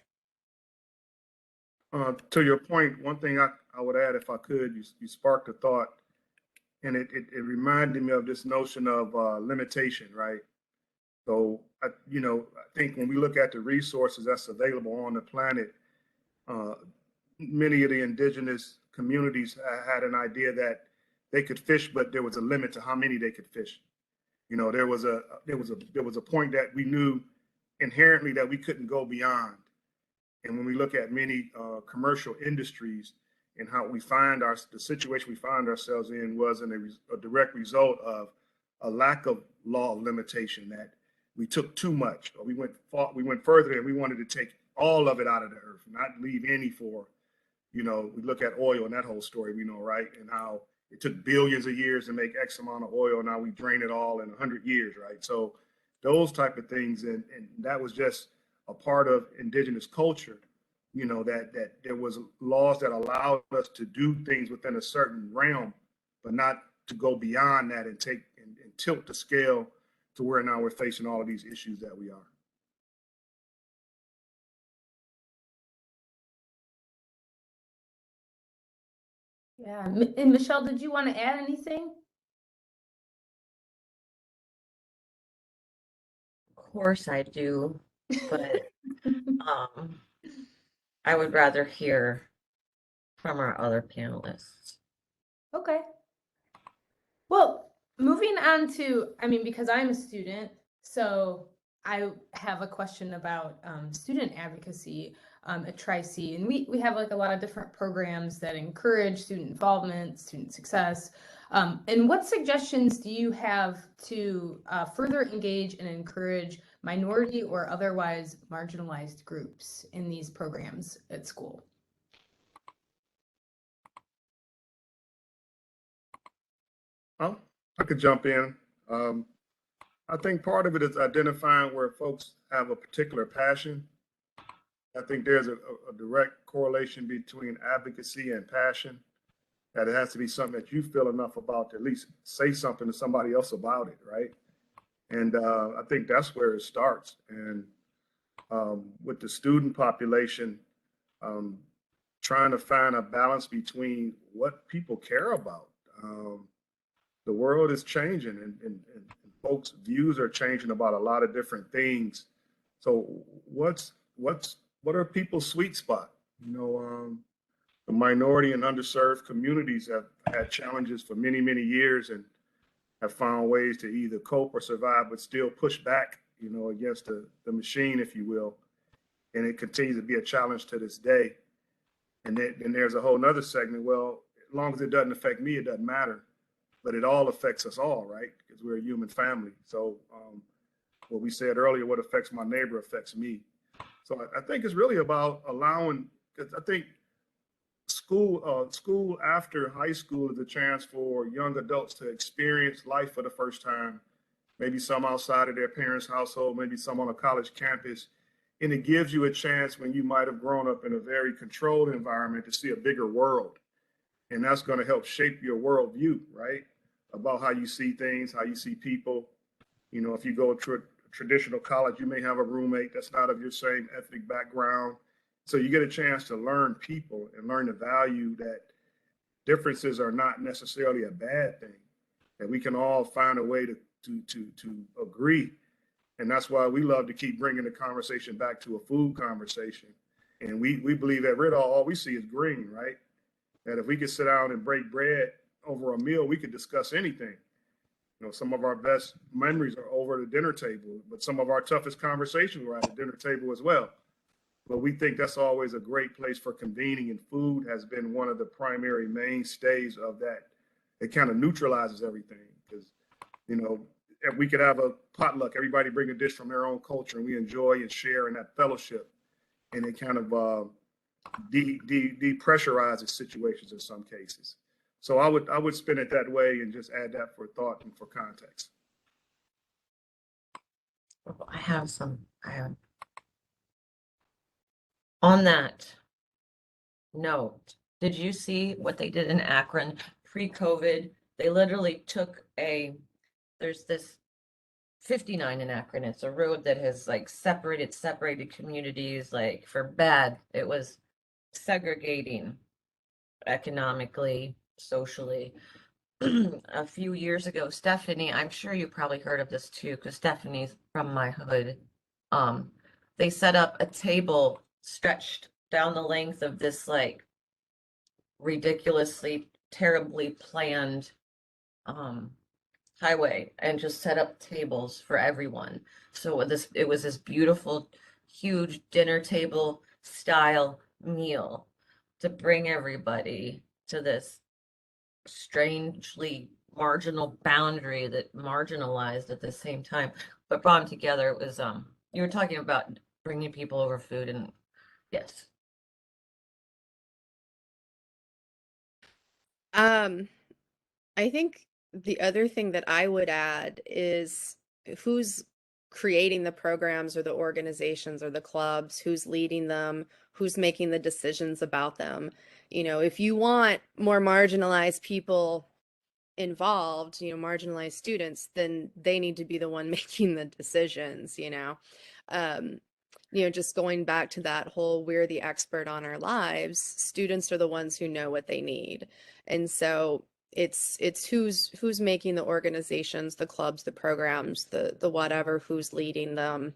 To your point, one thing I would add, if I could, you sparked a thought, and it reminded me of this notion of limitation, right? So, I think when we look at the resources that's available on the planet, many of the indigenous communities had an idea that they could fish, but there was a limit to how many they could fish. There was a point that we knew inherently that we couldn't go beyond. And when we look at many commercial industries and how the situation we find ourselves in was a direct result of a lack of law limitation, that we took too much, or we went further and we wanted to take all of it out of the earth, not leave any for, we look at oil and that whole story, we know, right? And how it took billions of years to make X amount of oil. Now we drain it all in 100 years, right? So those type of things. And that was just a part of indigenous culture, that there was laws that allowed us to do things within a certain realm, but not to go beyond that and take and tilt the scale to where now we're facing all of these issues that we are. Yeah. And Michelle, did you want to add anything? Of course I do, but I would rather hear from our other panelists. Okay. Well, moving on to, because I'm a student, so I have a question about student advocacy at Tri-C. And we have like a lot of different programs that encourage student involvement, student success. And what suggestions do you have to further engage and encourage minority or otherwise marginalized groups in these programs at school? I could jump in. I think part of it is identifying where folks have a particular passion. I think there's a direct correlation between advocacy and passion, that it has to be something that you feel enough about to at least say something to somebody else about it, right? And I think that's where it starts. And with the student population, trying to find a balance between what people care about. The world is changing, and folks' views are changing about a lot of different things. So what are people's sweet spot? the minority and underserved communities have had challenges for many, many years and have found ways to either cope or survive, but still push back, against the machine, if you will. And it continues to be a challenge to this day. And then there's a whole nother segment. Well, as long as it doesn't affect me, it doesn't matter. But it all affects us all, right? Because we're a human family. So what we said earlier, what affects my neighbor affects me. So I think it's really about allowing, because I think school after high school is a chance for young adults to experience life for the first time, maybe some outside of their parents' household, maybe some on a college campus. And it gives you a chance when you might have grown up in a very controlled environment to see a bigger world. And that's going to help shape your worldview, right? About how you see things, how you see people. If you go to a traditional college, you may have a roommate that's not of your same ethnic background. So you get a chance to learn people and learn the value that differences are not necessarily a bad thing, that we can all find a way to agree. And that's why we love to keep bringing the conversation back to a food conversation. And we believe at Rittal, all we see is green, right? That if we could sit down and break bread over a meal, we could discuss anything. Some of our best memories are over the dinner table, but some of our toughest conversations were at the dinner table as well. But we think that's always a great place for convening, and food has been one of the primary mainstays of that. It kind of neutralizes everything because, if we could have a potluck, everybody bring a dish from their own culture and we enjoy and share in that fellowship. And it kind of depressurizes situations in some cases. So I would spin it that way and just add that for thought and for context. I have on that note, did you see what they did in Akron pre-COVID? They literally took there's this 59 in Akron. It's a road that has like separated communities, like for bad. It was segregating economically, socially. A few years ago, Stephanie, I'm sure you probably heard of this too, because Stephanie's from my hood. They set up a table stretched down the length of this like ridiculously, terribly planned highway and just set up tables for everyone. So it was this beautiful, huge dinner table style meal to bring everybody to this strangely marginal boundary that marginalized at the same time, but brought them together. It was you were talking about bringing people over food, and yes. I think the other thing that I would add is who's creating the programs or the organizations or the clubs, who's leading them, who's making the decisions about them. If you want more marginalized people involved, marginalized students, then they need to be the one making the decisions, just going back to that whole, we're the expert on our lives, students are the ones who know what they need. And so it's who's making the organizations, the clubs, the programs, the whatever, who's leading them.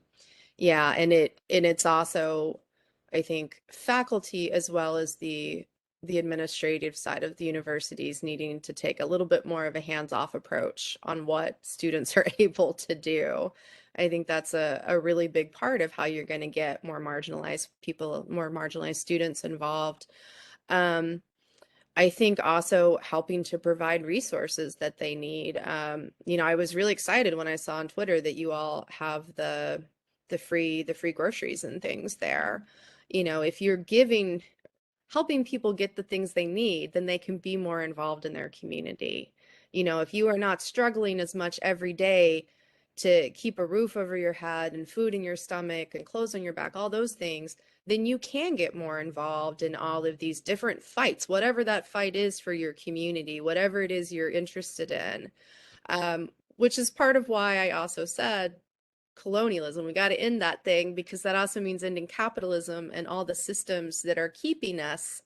Yeah. And it's also, I think, faculty as well as the administrative side of the universities needing to take a little bit more of a hands-off approach on what students are able to do. I think that's a really big part of how you're going to get more marginalized people, more marginalized students involved. I think also helping to provide resources that they need. I was really excited when I saw on Twitter that you all have the free groceries and things there. If you're helping people get the things they need, then they can be more involved in their community. If you are not struggling as much every day to keep a roof over your head and food in your stomach and clothes on your back, all those things, then you can get more involved in all of these different fights, whatever that fight is for your community, whatever it is you're interested in, which is part of why I also said colonialism. We got to end that thing, because that also means ending capitalism and all the systems that are keeping us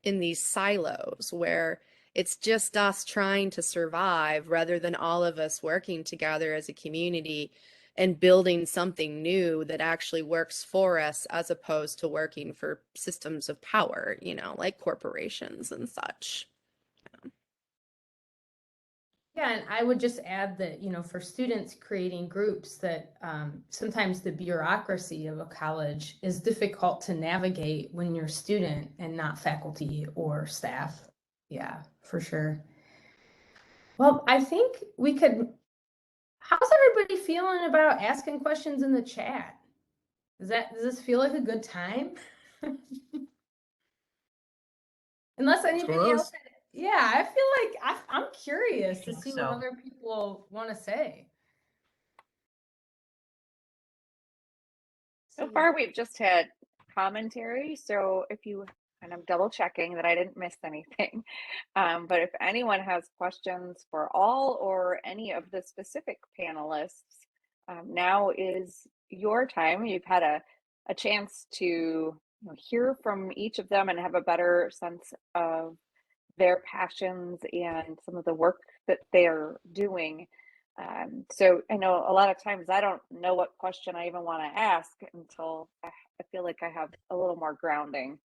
in these silos where it's just us trying to survive rather than all of us working together as a community and building something new that actually works for us as opposed to working for systems of power, like corporations and such. Yeah, and I would just add that, for students creating groups that sometimes the bureaucracy of a college is difficult to navigate when you're a student and not faculty or staff. Yeah, for sure. Well, I think how's everybody feeling about asking questions in the chat? Does this feel like a good time? Unless anybody else. Yeah, I feel like I'm curious to see what other people want to say. So far, we've just had commentary. So if you, and I'm double checking that I didn't miss anything, but if anyone has questions for all or any of the specific panelists, now is your time. You've had a chance to hear from each of them and have a better sense of their passions and some of the work that they're doing. So I know a lot of times I don't know what question I even want to ask until I feel like I have a little more grounding.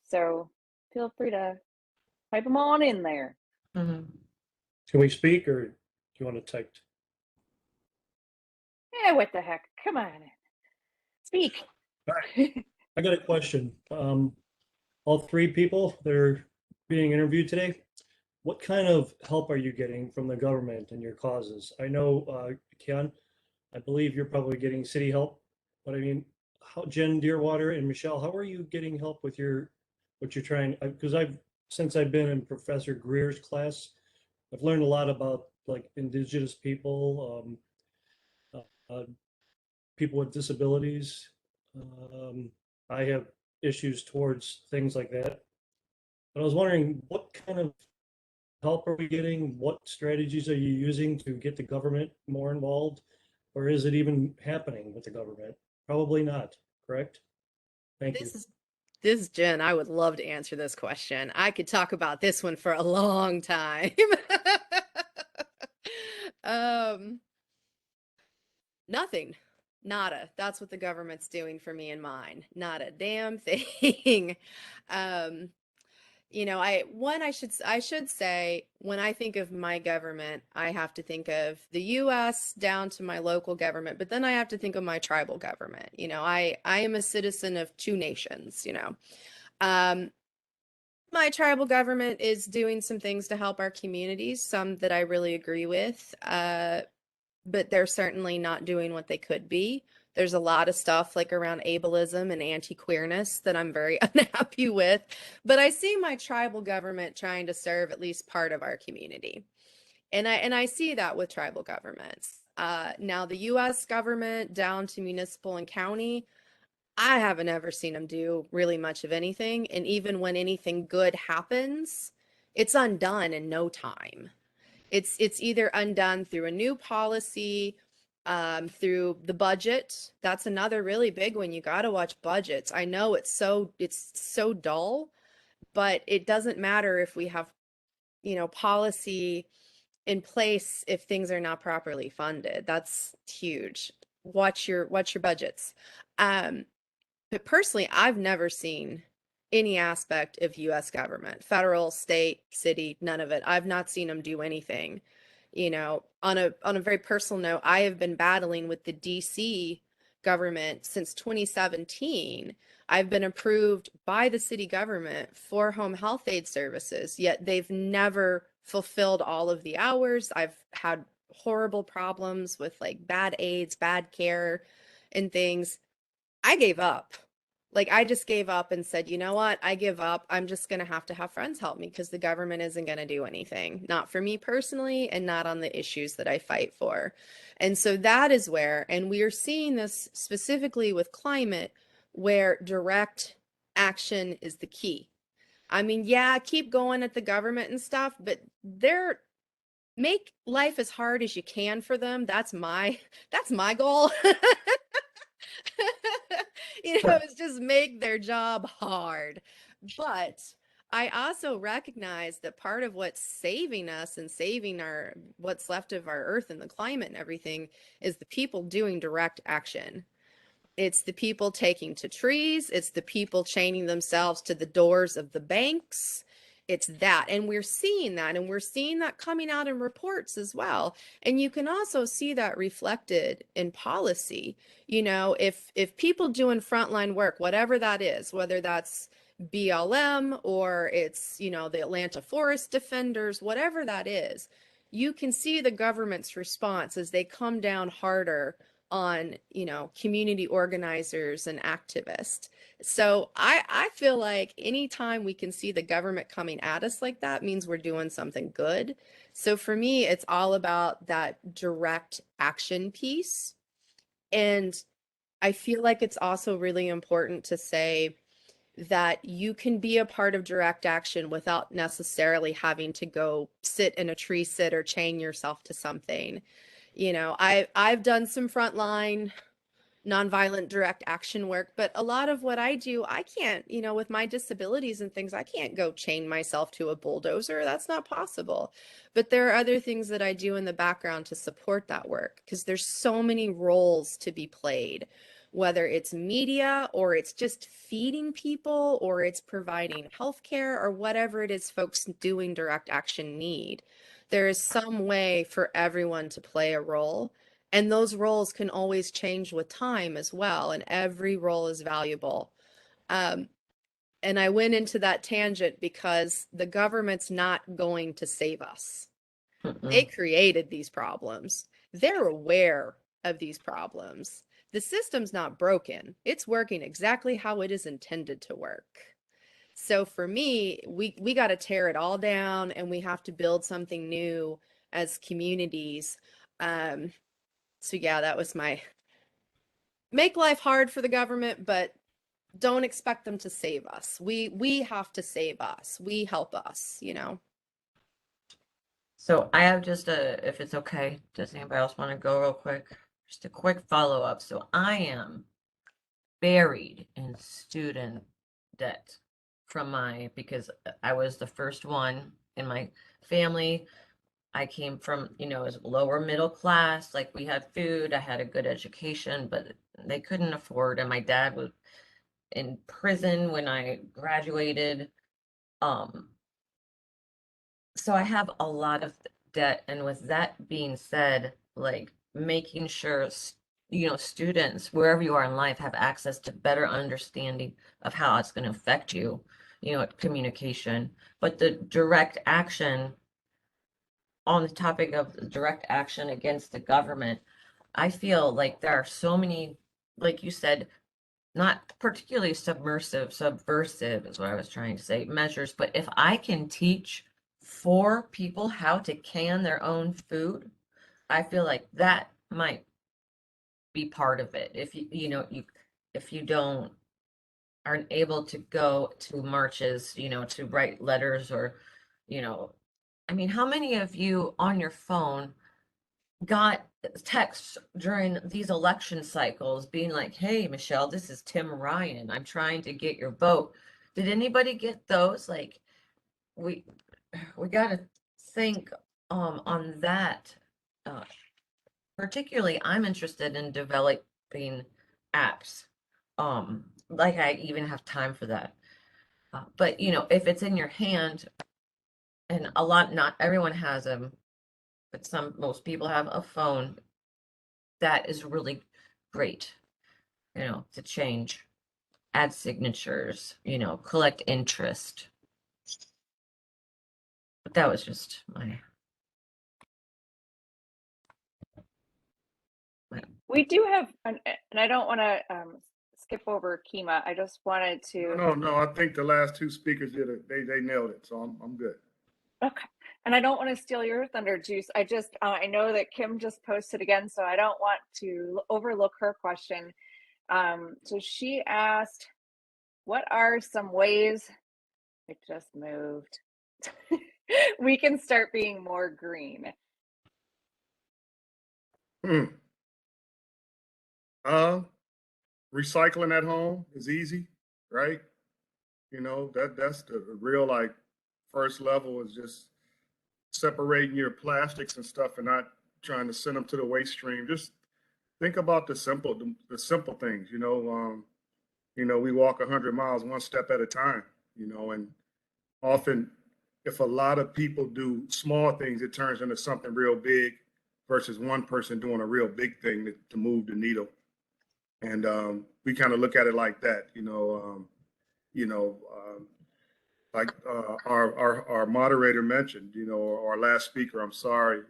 So feel free to type them on in there. Mhm. Can we speak or do you want to type? Yeah, what the heck? Come on in. Speak. I got a question. All three people that are being interviewed today, what kind of help are you getting from the government and your causes? I know, Kian, I believe you're probably getting city help, but I mean, Jen Deerwater and Michelle, how are you getting help with what you're trying? Because since I've been in Professor Greer's class, I've learned a lot about like indigenous people, people with disabilities. I have issues towards things like that. But I was wondering, what kind of help are we getting? What strategies are you using to get the government more involved? Or is it even happening with the government? Probably not, correct? Thank you. This is Jen. I would love to answer this question. I could talk about this one for a long time. Nothing. Nada. That's what the government's doing for me and mine. Not a damn thing. I should say, when I think of my government, I have to think of the US down to my local government, but then I have to think of my tribal government. I am a citizen of two nations, my tribal government is doing some things to help our communities, some that I really agree with, but they're certainly not doing what they could be. There's a lot of stuff like around ableism and anti-queerness that I'm very unhappy with, but I see my tribal government trying to serve at least part of our community. And I see that with tribal governments. Now the US government down to municipal and county, I haven't ever seen them do really much of anything. And even when anything good happens, it's undone in no time. It's either undone through a new policy, through the budget. That's another really big one. You got to watch budgets. I know it's so dull, but it doesn't matter if we have, policy in place if things are not properly funded. That's huge. Watch your budgets. But personally, I've never seen any aspect of US government, federal, state, city, none of it. I've not seen them do anything. On a very personal note, I have been battling with the DC government since 2017. I've been approved by the city government for home health aid services, yet they've never fulfilled all of the hours. I've had horrible problems with like bad aids, bad care, and things. I gave up. Like, I just gave up and said, you know what? I give up. I'm just going to have friends help me because the government isn't going to do anything. Not for me personally and not on the issues that I fight for. And so that is where, and we are seeing this specifically with climate, where direct action is the key. I mean, yeah, keep going at the government and stuff, but make life as hard as you can for them. That's my goal. It's just make their job hard. But I also recognize that part of what's saving us and saving our what's left of our earth and the climate and everything is the people doing direct action. It's the people taking to trees, it's the people chaining themselves to the doors of the banks. It's that. And we're seeing that, and we're seeing that coming out in reports as well. And you can also see that reflected in policy. You know, if people doing frontline work, whatever that is, whether that's BLM or it's, you know, the Atlanta Forest Defenders, whatever that is, you can see the government's response as they come down harder on, you know, community organizers and activists. So I feel like anytime we can see the government coming at us like that means we're doing something good. So for me, it's all about that direct action piece. And I feel like it's also really important to say that you can be a part of direct action without necessarily having to go sit in a tree sit or chain yourself to something. You know, I've done some frontline nonviolent direct action work, but a lot of what I do, I can't, you know, with my disabilities and things, I can't go chain myself to a bulldozer. That's not possible. But there are other things that I do in the background to support that work because there's so many roles to be played, whether it's media or it's just feeding people or it's providing healthcare or whatever it is folks doing direct action need. There is some way for everyone to play a role. And those roles can always change with time as well. And every role is valuable. And I went into that tangent because the government's not going to save us. They created these problems. They're aware of these problems. The system's not broken. It's working exactly how it is intended to work. So for me, we got to tear it all down and we have to build something new as communities. So yeah, that was my make life hard for the government, but don't expect them to save us. We have to save us. We help us, you know. So I have just if it's okay, does anybody else want to go real quick? Just a quick follow-up. So I am buried in student debt because I was the first one in my family. I came from, you know, as lower middle class, like we had food, I had a good education, but they couldn't afford, and my dad was in prison when I graduated. So I have a lot of debt, and with that being said, like making sure, you know, students, wherever you are in life, have access to better understanding of how it's going to affect you, you know, communication, but the direct action on the topic of direct action against the government, I feel like there are so many, like you said, not particularly subversive is what I was trying to say, measures, but if I can teach 4 people how to can their own food, I feel like that might be part of it. If if you don't aren't able to go to marches, you know, to write letters or, you know, I mean, how many of you on your phone got texts during these election cycles being like, hey, Michelle, this is Tim Ryan. I'm trying to get your vote. Did anybody get those? Like, we got to think on that. Particularly, I'm interested in developing apps. Like I even have time for that. But you know, if it's in your hand, and not everyone has them, but most people have a phone, that is really great, you know, to change, add signatures, you know, collect interest. But that was just my. We do have, and I don't want to skip over Kima. I just wanted to. No, I think the last 2 speakers did it. They nailed it, so I'm good. Okay. And I don't want to steal your thunder, Juice. I just, I know that Kim just posted again, so I don't want to overlook her question. So she asked, what are some ways, it just moved, we can start being more green? Recycling at home is easy, right? You know, that's the real like first level is just separating your plastics and stuff and not trying to send them to the waste stream. Just think about the simple things, you know, we walk 100 miles one step at a time, you know, and often if a lot of people do small things, it turns into something real big versus one person doing a real big thing to move the needle. And we kind of look at it like that, you know, like our moderator mentioned, you know, or our last speaker, I'm sorry,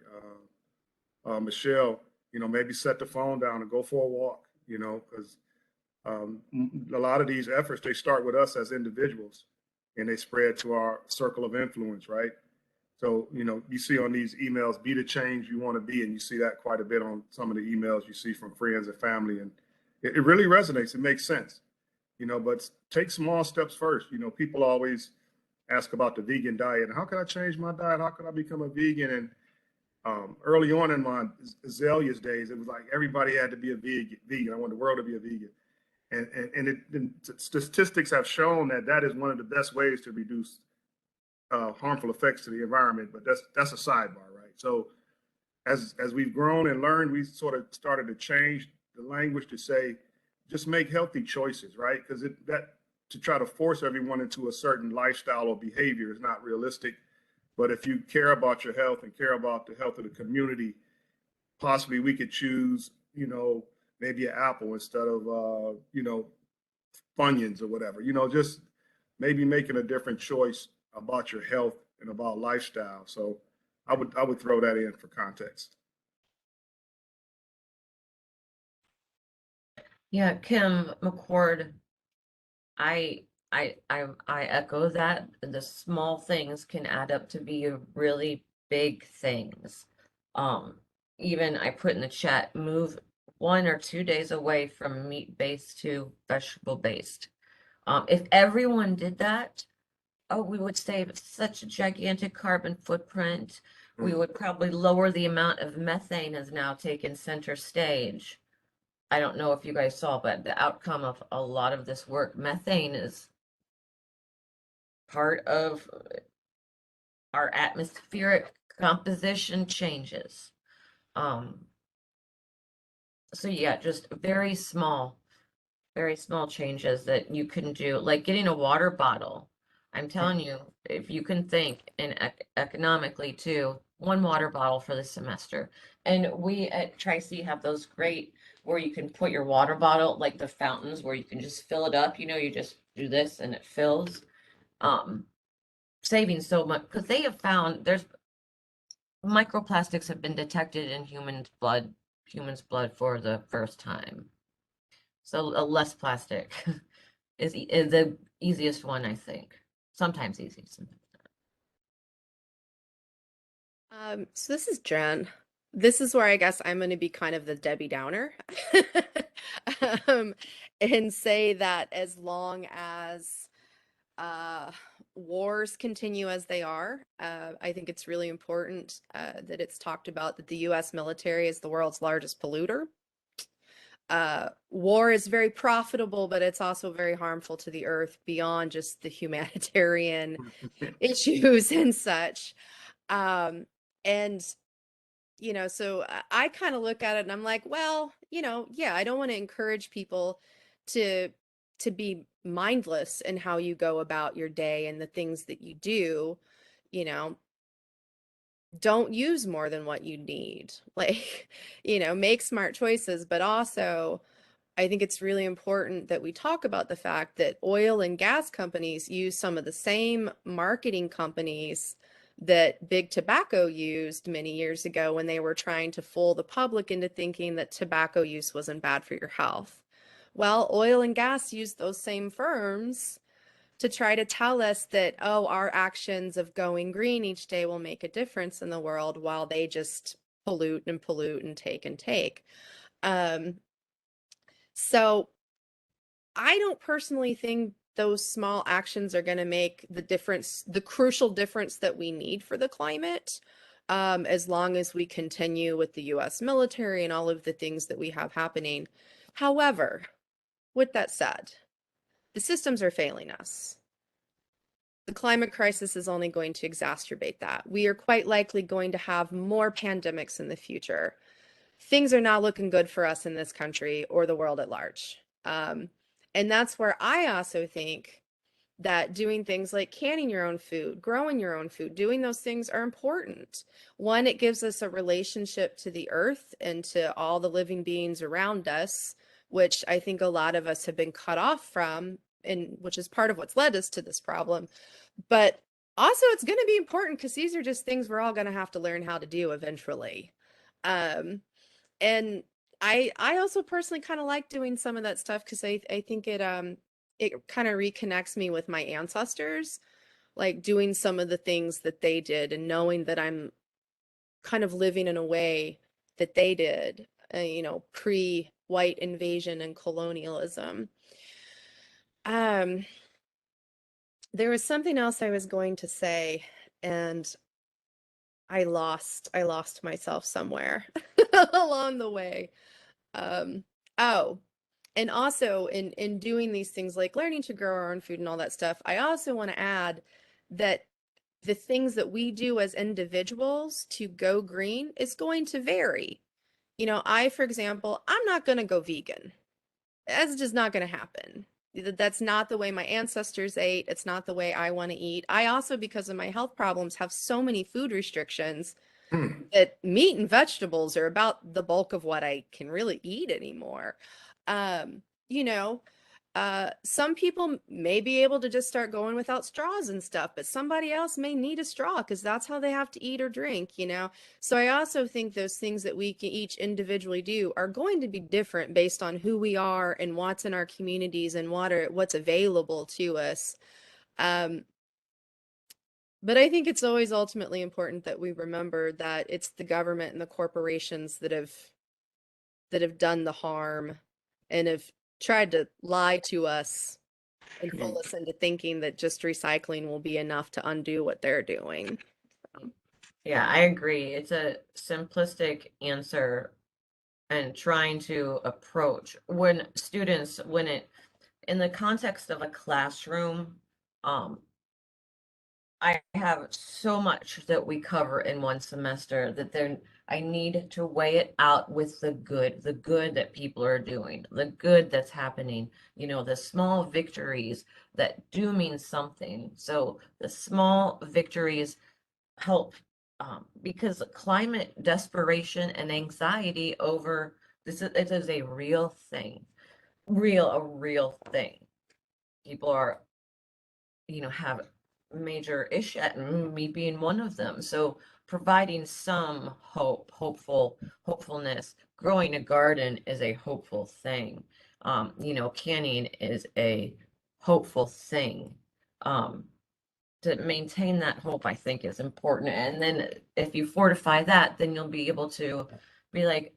Michelle, you know, maybe set the phone down and go for a walk, you know, because a lot of these efforts, they start with us as individuals and they spread to our circle of influence, right? So, you know, you see on these emails, be the change you want to be. And you see that quite a bit on some of the emails you see from friends and family. And it really resonates. It makes sense, you know, but take small steps first. You know, people always ask about the vegan diet. And how can I change my diet? How can I become a vegan? And early on in my Azaleas days, it was like everybody had to be a vegan. I want the world to be a vegan. And statistics have shown that that is one of the best ways to reduce harmful effects to the environment. But that's a sidebar, right? So as we've grown and learned, we sort of started to change the language to say, just make healthy choices, right? Because that to try to force everyone into a certain lifestyle or behavior is not realistic. But if you care about your health and care about the health of the community, possibly we could choose, you know, maybe an apple instead of, you know, Funyuns or whatever, you know, just maybe making a different choice about your health and about lifestyle. So I would throw that in for context. Yeah, Kim McCord, I echo that. The small things can add up to be really big things. Even I put in the chat, move 1 or 2 days away from meat-based to vegetable-based. If everyone did that, oh, we would save such a gigantic carbon footprint. We would probably lower the amount of methane has now taken center stage. I don't know if you guys saw, but the outcome of a lot of this work, methane is part of our atmospheric composition changes. So yeah, just very small changes that you can do, like getting a water bottle. I'm telling you, if you can think and economically too, 1 water bottle for the semester. And we at Tri-C have those great where you can put your water bottle, like the fountains where you can just fill it up, you know, you just do this and it fills. Saving so much because they have found there's microplastics have been detected in humans' blood for the first time. So less plastic is the easiest one, I think. Sometimes easy, sometimes not. So this is Jen. This is where I guess I'm going to be kind of the Debbie Downer and say that as long as wars continue as they are, I think it's really important that it's talked about that the US military is the world's largest polluter. War is very profitable, but it's also very harmful to the earth beyond just the humanitarian issues and such. And, you know, so I kind of look at it and I'm like, well, you know, yeah, I don't want to encourage people to be mindless in how you go about your day and the things that you do. You know, don't use more than what you need. Like, you know, make smart choices, but also I think it's really important that we talk about the fact that oil and gas companies use some of the same marketing companies that big tobacco used many years ago when they were trying to fool the public into thinking that tobacco use wasn't bad for your health. Well, oil and gas use those same firms to try to tell us that, oh, our actions of going green each day will make a difference in the world while they just pollute and pollute and take and take. So I don't personally think those small actions are going to make the difference, the crucial difference that we need for the climate, as long as we continue with the US military and all of the things that we have happening. However, with that said, the systems are failing us. the climate crisis is only going to exacerbate that. We are quite likely going to have more pandemics in the future. Things are not looking good for us in this country or the world at large. And that's where I also think that doing things like canning your own food, growing your own food, doing those things are important. One, it gives us a relationship to the earth and to all the living beings around us, which I think a lot of us have been cut off from, and which is part of what's led us to this problem. But also, it's going to be important because these are just things we're all going to have to learn how to do eventually. Um, and I also personally kind of like doing some of that stuff because I think it kind of reconnects me with my ancestors, like doing some of the things that they did and knowing that I'm kind of living in a way that they did, pre-white invasion and colonialism. There was something else I was going to say, and I lost myself somewhere along the way. Oh, and also in doing these things like learning to grow our own food and all that stuff, I also want to add that the things that we do as individuals to go green is going to vary. For example, I'm not going to go vegan. That's just not going to happen. That's not the way my ancestors ate. It's not the way I want to eat. I also, because of my health problems, have so many food restrictions that meat and vegetables are about the bulk of what I can really eat anymore. You know, some people may be able to just start going without straws and stuff, but somebody else may need a straw because that's how they have to eat or drink. So I also think those things that we can each individually do are going to be different based on who we are and what's in our communities and what's available to us. But I think it's always ultimately important that we remember that it's the government and the corporations that have done the harm and have tried to lie to us and fool us into thinking that just recycling will be enough to undo what they're doing. Yeah, I agree. It's a simplistic answer and trying to approach when students, in the context of a classroom, I have so much that we cover in one semester that I need to weigh it out with the good that people are doing, the good that's happening, the small victories that do mean something. So the small victories help, because climate desperation and anxiety over it is a real thing, a real thing. People are, have major issue, me being one of them. So providing some hopefulness. Growing a garden is a hopeful thing. Canning is a hopeful thing. To maintain that hope, I think, is important. And then if you fortify that, then you'll be able to be like,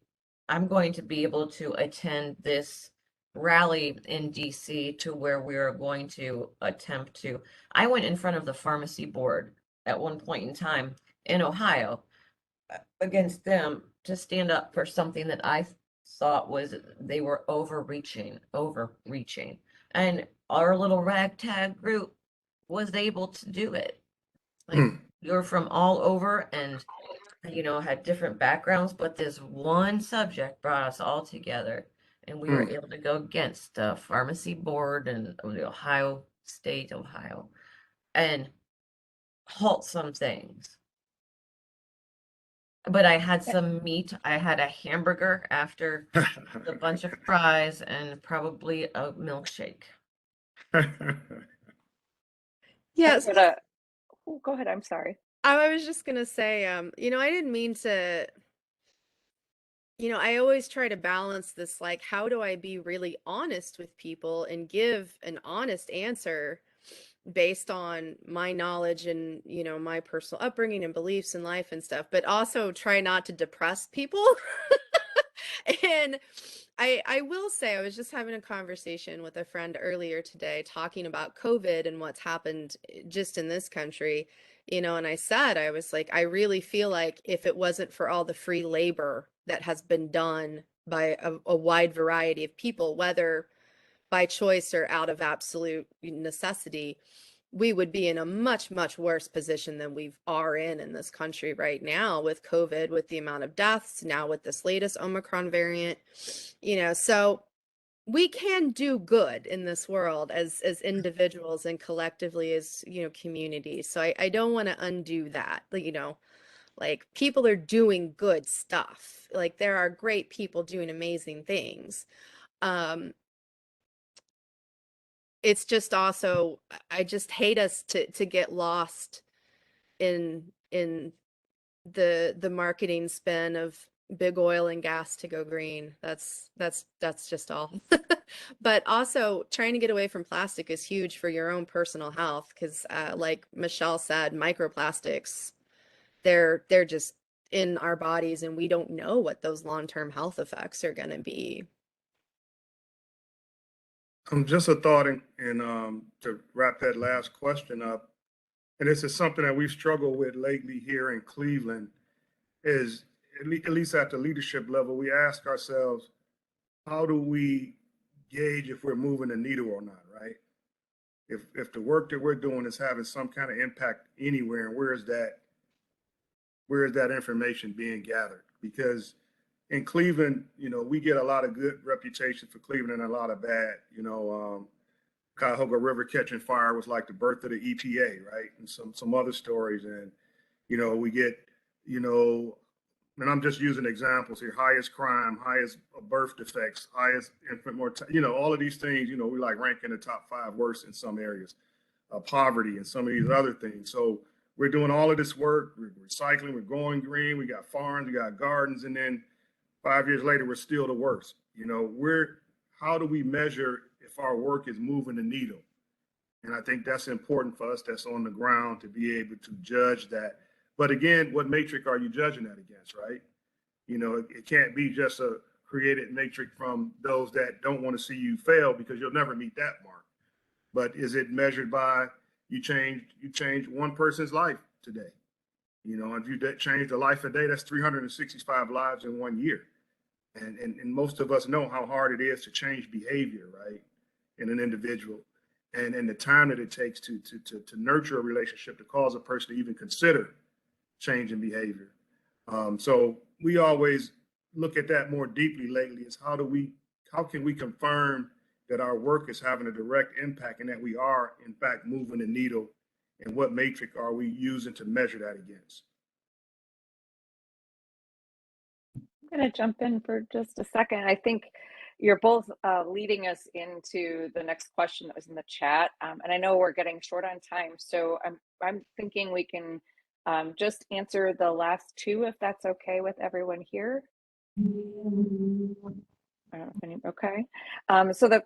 I'm going to be able to attend this rally in DC to where we're going to attempt to. I went in front of the pharmacy board at one point in time in Ohio against them to stand up for something that I thought was they were overreaching. And our little ragtag group was able to do it. Like, you're from all over and had different backgrounds, but this one subject brought us all together, and we were able to go against the pharmacy board and the Ohio, and halt some things. But I had some meat. I had a hamburger after a bunch of fries and probably a milkshake. Yes. Go ahead. I'm sorry. I was just gonna say, I didn't mean to, I always try to balance this, like, how do I be really honest with people and give an honest answer based on my knowledge and, my personal upbringing and beliefs in life and stuff, but also try not to depress people. And I will say, I was just having a conversation with a friend earlier today talking about COVID and what's happened just in this country, and I was like, I really feel like if it wasn't for all the free labor that has been done by a wide variety of people, whether by choice or out of absolute necessity, we would be in a much, much worse position than we are in this country right now with COVID, with the amount of deaths, now with this latest Omicron variant, so we can do good in this world as individuals and collectively as, communities. So I don't want to undo that, like people are doing good stuff. Like there are great people doing amazing things. It's just also, I just hate us to get lost in the marketing spin of big oil and gas to go green. That's just all. But also trying to get away from plastic is huge for your own personal health because like Michelle said, microplastics, they're just in our bodies and we don't know what those long-term health effects are going to be. Just a thought, to wrap that last question up, and this is something that we've struggled with lately here in Cleveland, is at least at the leadership level, we ask ourselves, how do we gauge if we're moving the needle or not, right? If the work that we're doing is having some kind of impact anywhere, and where is that information being gathered? Because in Cleveland, we get a lot of good reputation for Cleveland and a lot of bad. Cuyahoga River catching fire was like the birth of the EPA, right? And some other stories. And, we get, and I'm just using examples here, highest crime, highest birth defects, highest infant mortality, all of these things, we like rank in the top 5 worst in some areas, poverty and some of these other things. So we're doing all of this work, we're recycling, we're going green, we got farms, we got gardens, and then 5 years later, we're still the worst. How do we measure if our work is moving the needle? And I think that's important for us that's on the ground to be able to judge that. But again, what matrix are you judging that against, right? It can't be just a created matrix from those that don't want to see you fail, because you'll never meet that mark. But is it measured by you change one person's life today? If you change the life a day, that's 365 lives in 1 year. And most of us know how hard it is to change behavior, right, in an individual, and the time that it takes to nurture a relationship to cause a person to even consider changing behavior. So we always look at that more deeply lately, is how can we confirm that our work is having a direct impact and that we are in fact moving the needle, and what matrix are we using to measure that against? I'm going to jump in for just a second. I think you're both leading us into the next question that was in the chat, and I know we're getting short on time, so I'm thinking we can just answer the last 2 if that's okay with everyone here. Okay. So the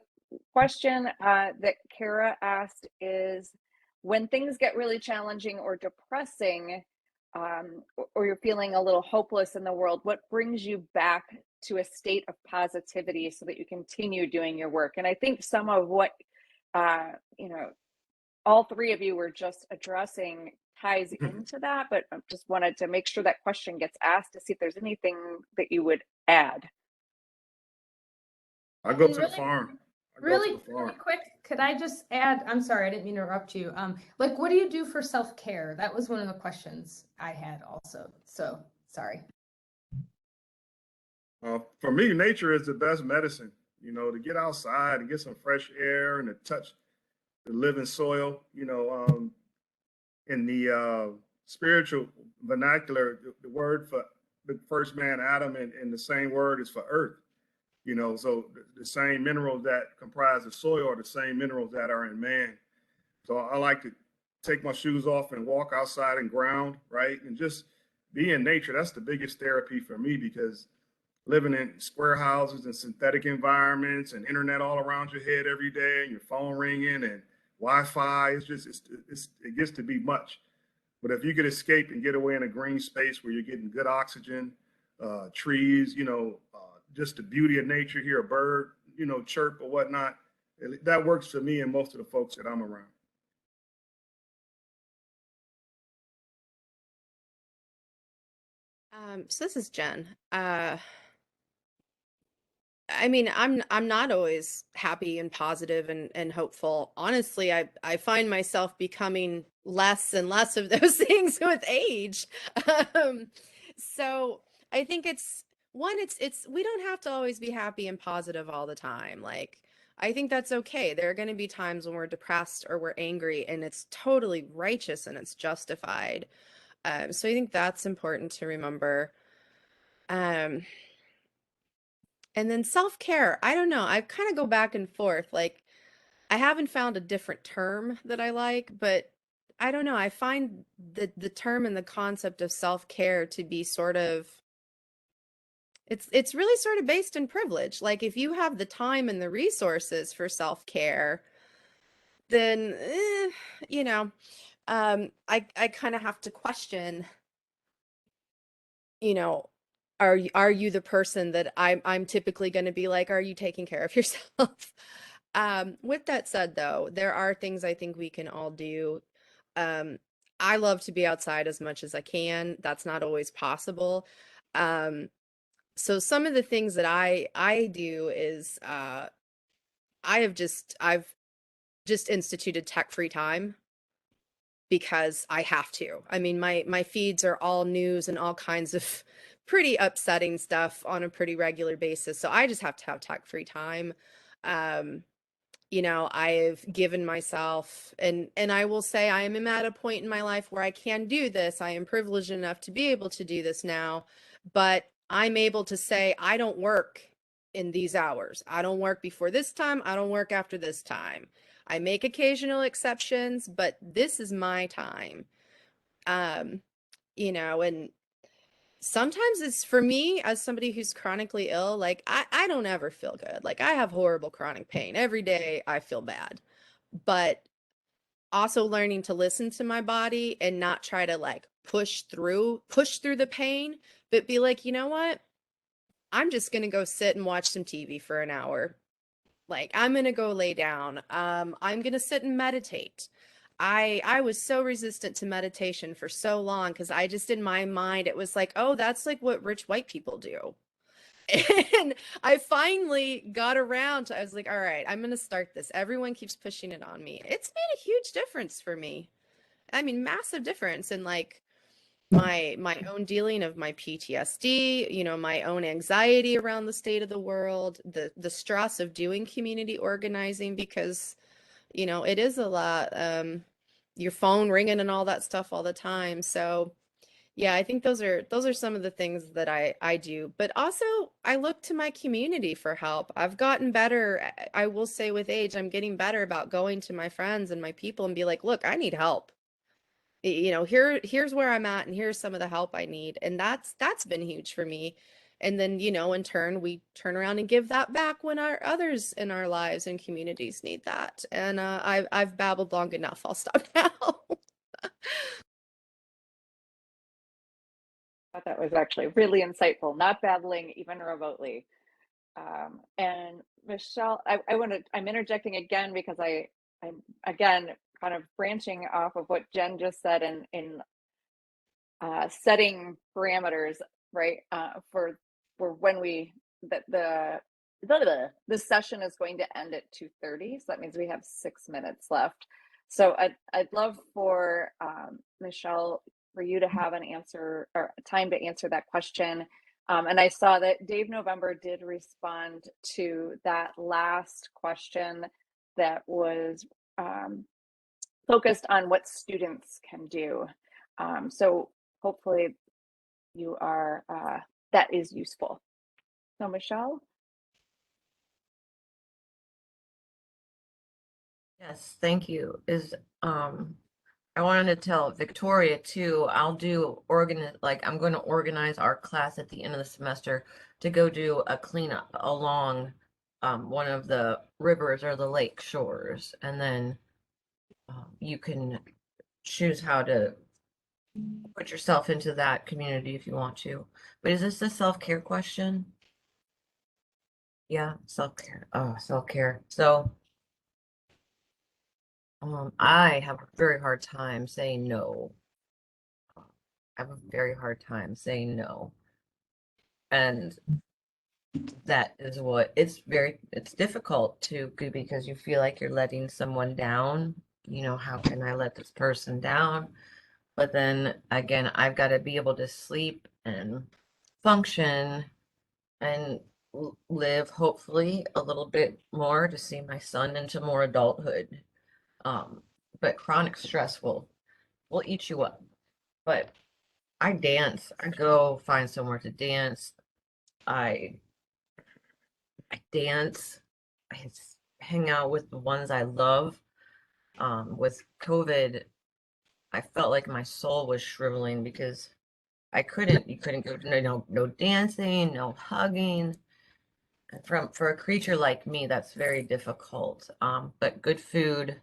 question that Kara asked is, when things get really challenging or depressing, or you're feeling a little hopeless in the world, what brings you back to a state of positivity so that you continue doing your work? And I think some of what all 3 of you were just addressing ties into that, but I just wanted to make sure that question gets asked to see if there's anything that you would add. I go to the farm. Really quick, could I just add, I'm sorry, I didn't mean to interrupt you. Like, what do you do for self-care? That was one of the questions I had also. So sorry. For me, nature is the best medicine, to get outside and get some fresh air and to touch the living soil, in the spiritual vernacular, the word for the first man, Adam, and the same word is for earth. So the same minerals that comprise the soil are the same minerals that are in man. So I like to take my shoes off and walk outside and ground, right? And just be in nature. That's the biggest therapy for me, because living in square houses and synthetic environments and internet all around your head every day and your phone ringing and Wi-Fi, it gets to be much. But if you could escape and get away in a green space where you're getting good oxygen, trees, just the beauty of nature, hear a bird, chirp or whatnot, that works for me and most of the folks that I'm around. So this is Jen. I mean, I'm not always happy and positive and hopeful. Honestly, I find myself becoming less and less of those things with age. Um, so I think it's one, it's we don't have to always be happy and positive all the time. Like, I think that's okay. There are going to be times when we're depressed or we're angry, and it's totally righteous and it's justified. So I think that's important to remember. Um, and then self-care, I don't know. I kind of go back and forth. Like, I haven't found a different term that I like, but I don't know. I find the term and the concept of self-care to be sort of it's really sort of based in privilege. Like, if you have the time and the resources for self-care, then you know, I kind of have to question, you know, are you the person that I'm typically going to be like, are you taking care of yourself? With that said, though, there are things I think we can all do. Um, I love to be outside as much as I can. That's not always possible. Um, so some of the things that I do is I've just instituted tech-free time because I have to. I mean, my feeds are all news and all kinds of pretty upsetting stuff on a pretty regular basis. So I just have to have tech-free time. Um, I've given myself, and I will say I am at a point in my life where I can do this. I am privileged enough to be able to do this now, but I'm able to say I don't work in these hours. I don't work before this time. I don't work after this time. I make occasional exceptions, but this is my time. Um, and sometimes it's for me as somebody who's chronically ill, like I don't ever feel good. Like, I have horrible chronic pain. Every day I feel bad. But also learning to listen to my body and not try to like push through the pain, but be like, you know what? I'm just gonna go sit and watch some TV for an hour. Like, I'm gonna go lay down. I'm gonna sit and meditate. I was so resistant to meditation for so long because I just, in my mind, it was like, oh, that's like what rich white people do. And I finally got around to, I was like, all right, I'm gonna start this. Everyone keeps pushing it on me. It's made a huge difference for me. I mean, massive difference in like my own dealing of my PTSD, my own anxiety around the state of the world, the stress of doing community organizing because, it is a lot, your phone ringing and all that stuff all the time. So yeah, I think those are some of the things that I do. But also I look to my community for help. I've gotten better. I will say with age, I'm getting better about going to my friends and my people and be like, look, I need help. Here's where I'm at and here's some of the help I need. And that's been huge for me. And then, in turn, we turn around and give that back when our others in our lives and communities need that. And I've babbled long enough. I'll stop now. Thought that was actually really insightful, not babbling even remotely. And Michelle, I'm interjecting again because I'm again kind of branching off of what Jen just said in setting parameters, right? For when the session is going to end at 2:30, so that means we have 6 minutes left. So I'd love for Michelle, for you to have an answer or time to answer that question. And I saw that Dave November did respond to that last question that was focused on what students can do. So hopefully you are that is useful. So Michelle. Yes, thank you. I wanted to tell Victoria too, I'm going to organize our class at the end of the semester to go do a cleanup along one of the rivers or the lake shores. And then you can choose how to put yourself into that community if you want to. But is this a self-care question? Yeah, self-care. Oh, self-care. So I have a very hard time saying no. I have a very hard time saying no. And that is what it's difficult to because you feel like you're letting someone down. You know, how can I let this person down? But then again, I've got to be able to sleep and function and live hopefully a little bit more to see my son into more adulthood. But chronic stress will eat you up. But I dance. I go find somewhere to dance. I I dance. Hang out with the ones I love. With COVID, I felt like my soul was shriveling because you couldn't go, no dancing, no hugging. And for a creature like me, that's very difficult. But good food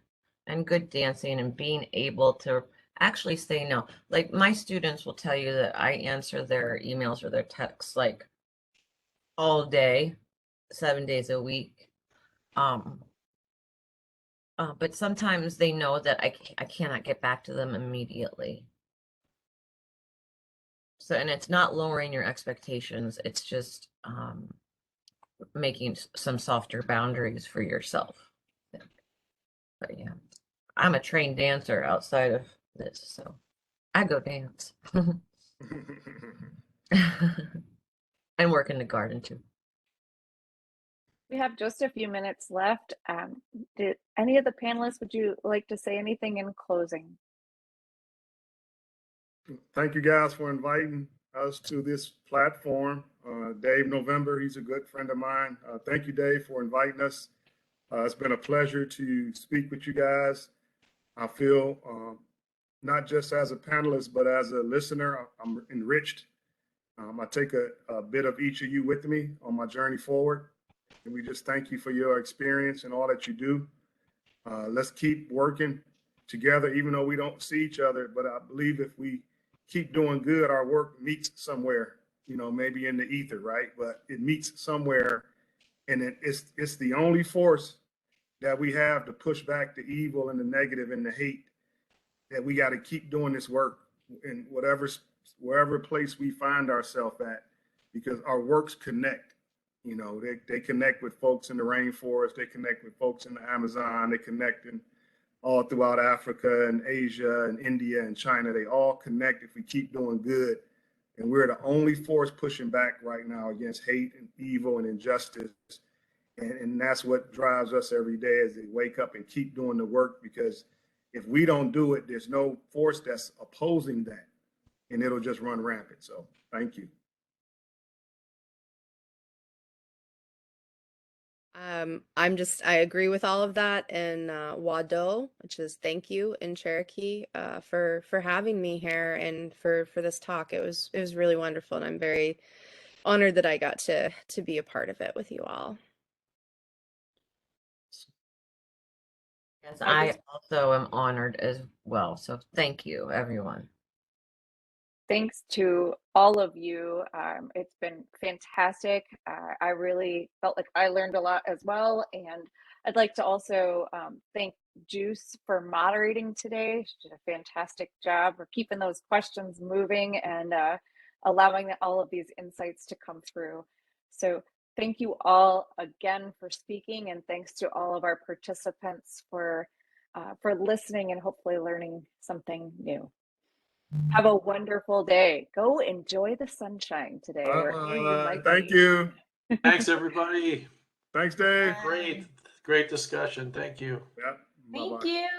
and good dancing and being able to actually say no. Like my students will tell you that I answer their emails or their texts like all day, 7 days a week. Um, but sometimes they know that I cannot get back to them immediately. So, and it's not lowering your expectations, it's just making some softer boundaries for yourself. But yeah, I'm a trained dancer outside of this, so I go dance and work in the garden too. We have just a few minutes left. Did any of the panelists, would you like to say anything in closing? Thank you guys for inviting us to this platform. Dave November, he's a good friend of mine. Thank you, Dave, for inviting us. It's been a pleasure to speak with you guys. I feel not just as a panelist, but as a listener, I'm enriched. I take a bit of each of you with me on my journey forward. And we just thank you for your experience and all that you do. Let's keep working together, even though we don't see each other. But I believe if we keep doing good, our work meets somewhere, maybe in the ether, right? But it meets somewhere. And it's the only force that we have to push back the evil and the negative and the hate, that we got to keep doing this work in wherever place we find ourselves at, because our works connect. They connect with folks in the rainforest, they connect with folks in the Amazon, they connect in all throughout Africa and Asia and India and China. They all connect if we keep doing good. And we're the only force pushing back right now against hate and evil and injustice. And that's what drives us every day, as they wake up and keep doing the work, because if we don't do it, there's no force that's opposing that, and it'll just run rampant. So thank you. I agree with all of that in Wado, which is thank you in Cherokee, for having me here and for this talk. It was really wonderful, and I'm very honored that I got to be a part of it with you all. Yes, I also am honored as well. So thank you, everyone. Thanks to all of you. It's been fantastic. I really felt like I learned a lot as well. And I'd like to also thank Juice for moderating today. She did a fantastic job for keeping those questions moving and allowing all of these insights to come through. So thank you all again for speaking, and thanks to all of our participants for listening and hopefully learning something new. Have a wonderful day. Go enjoy the sunshine today, wherever you might Thank be. you. Thanks, everybody. Thanks, Dave. Great discussion. Thank you. Yep. Thank Bye-bye. you.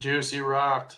Juicy rocked.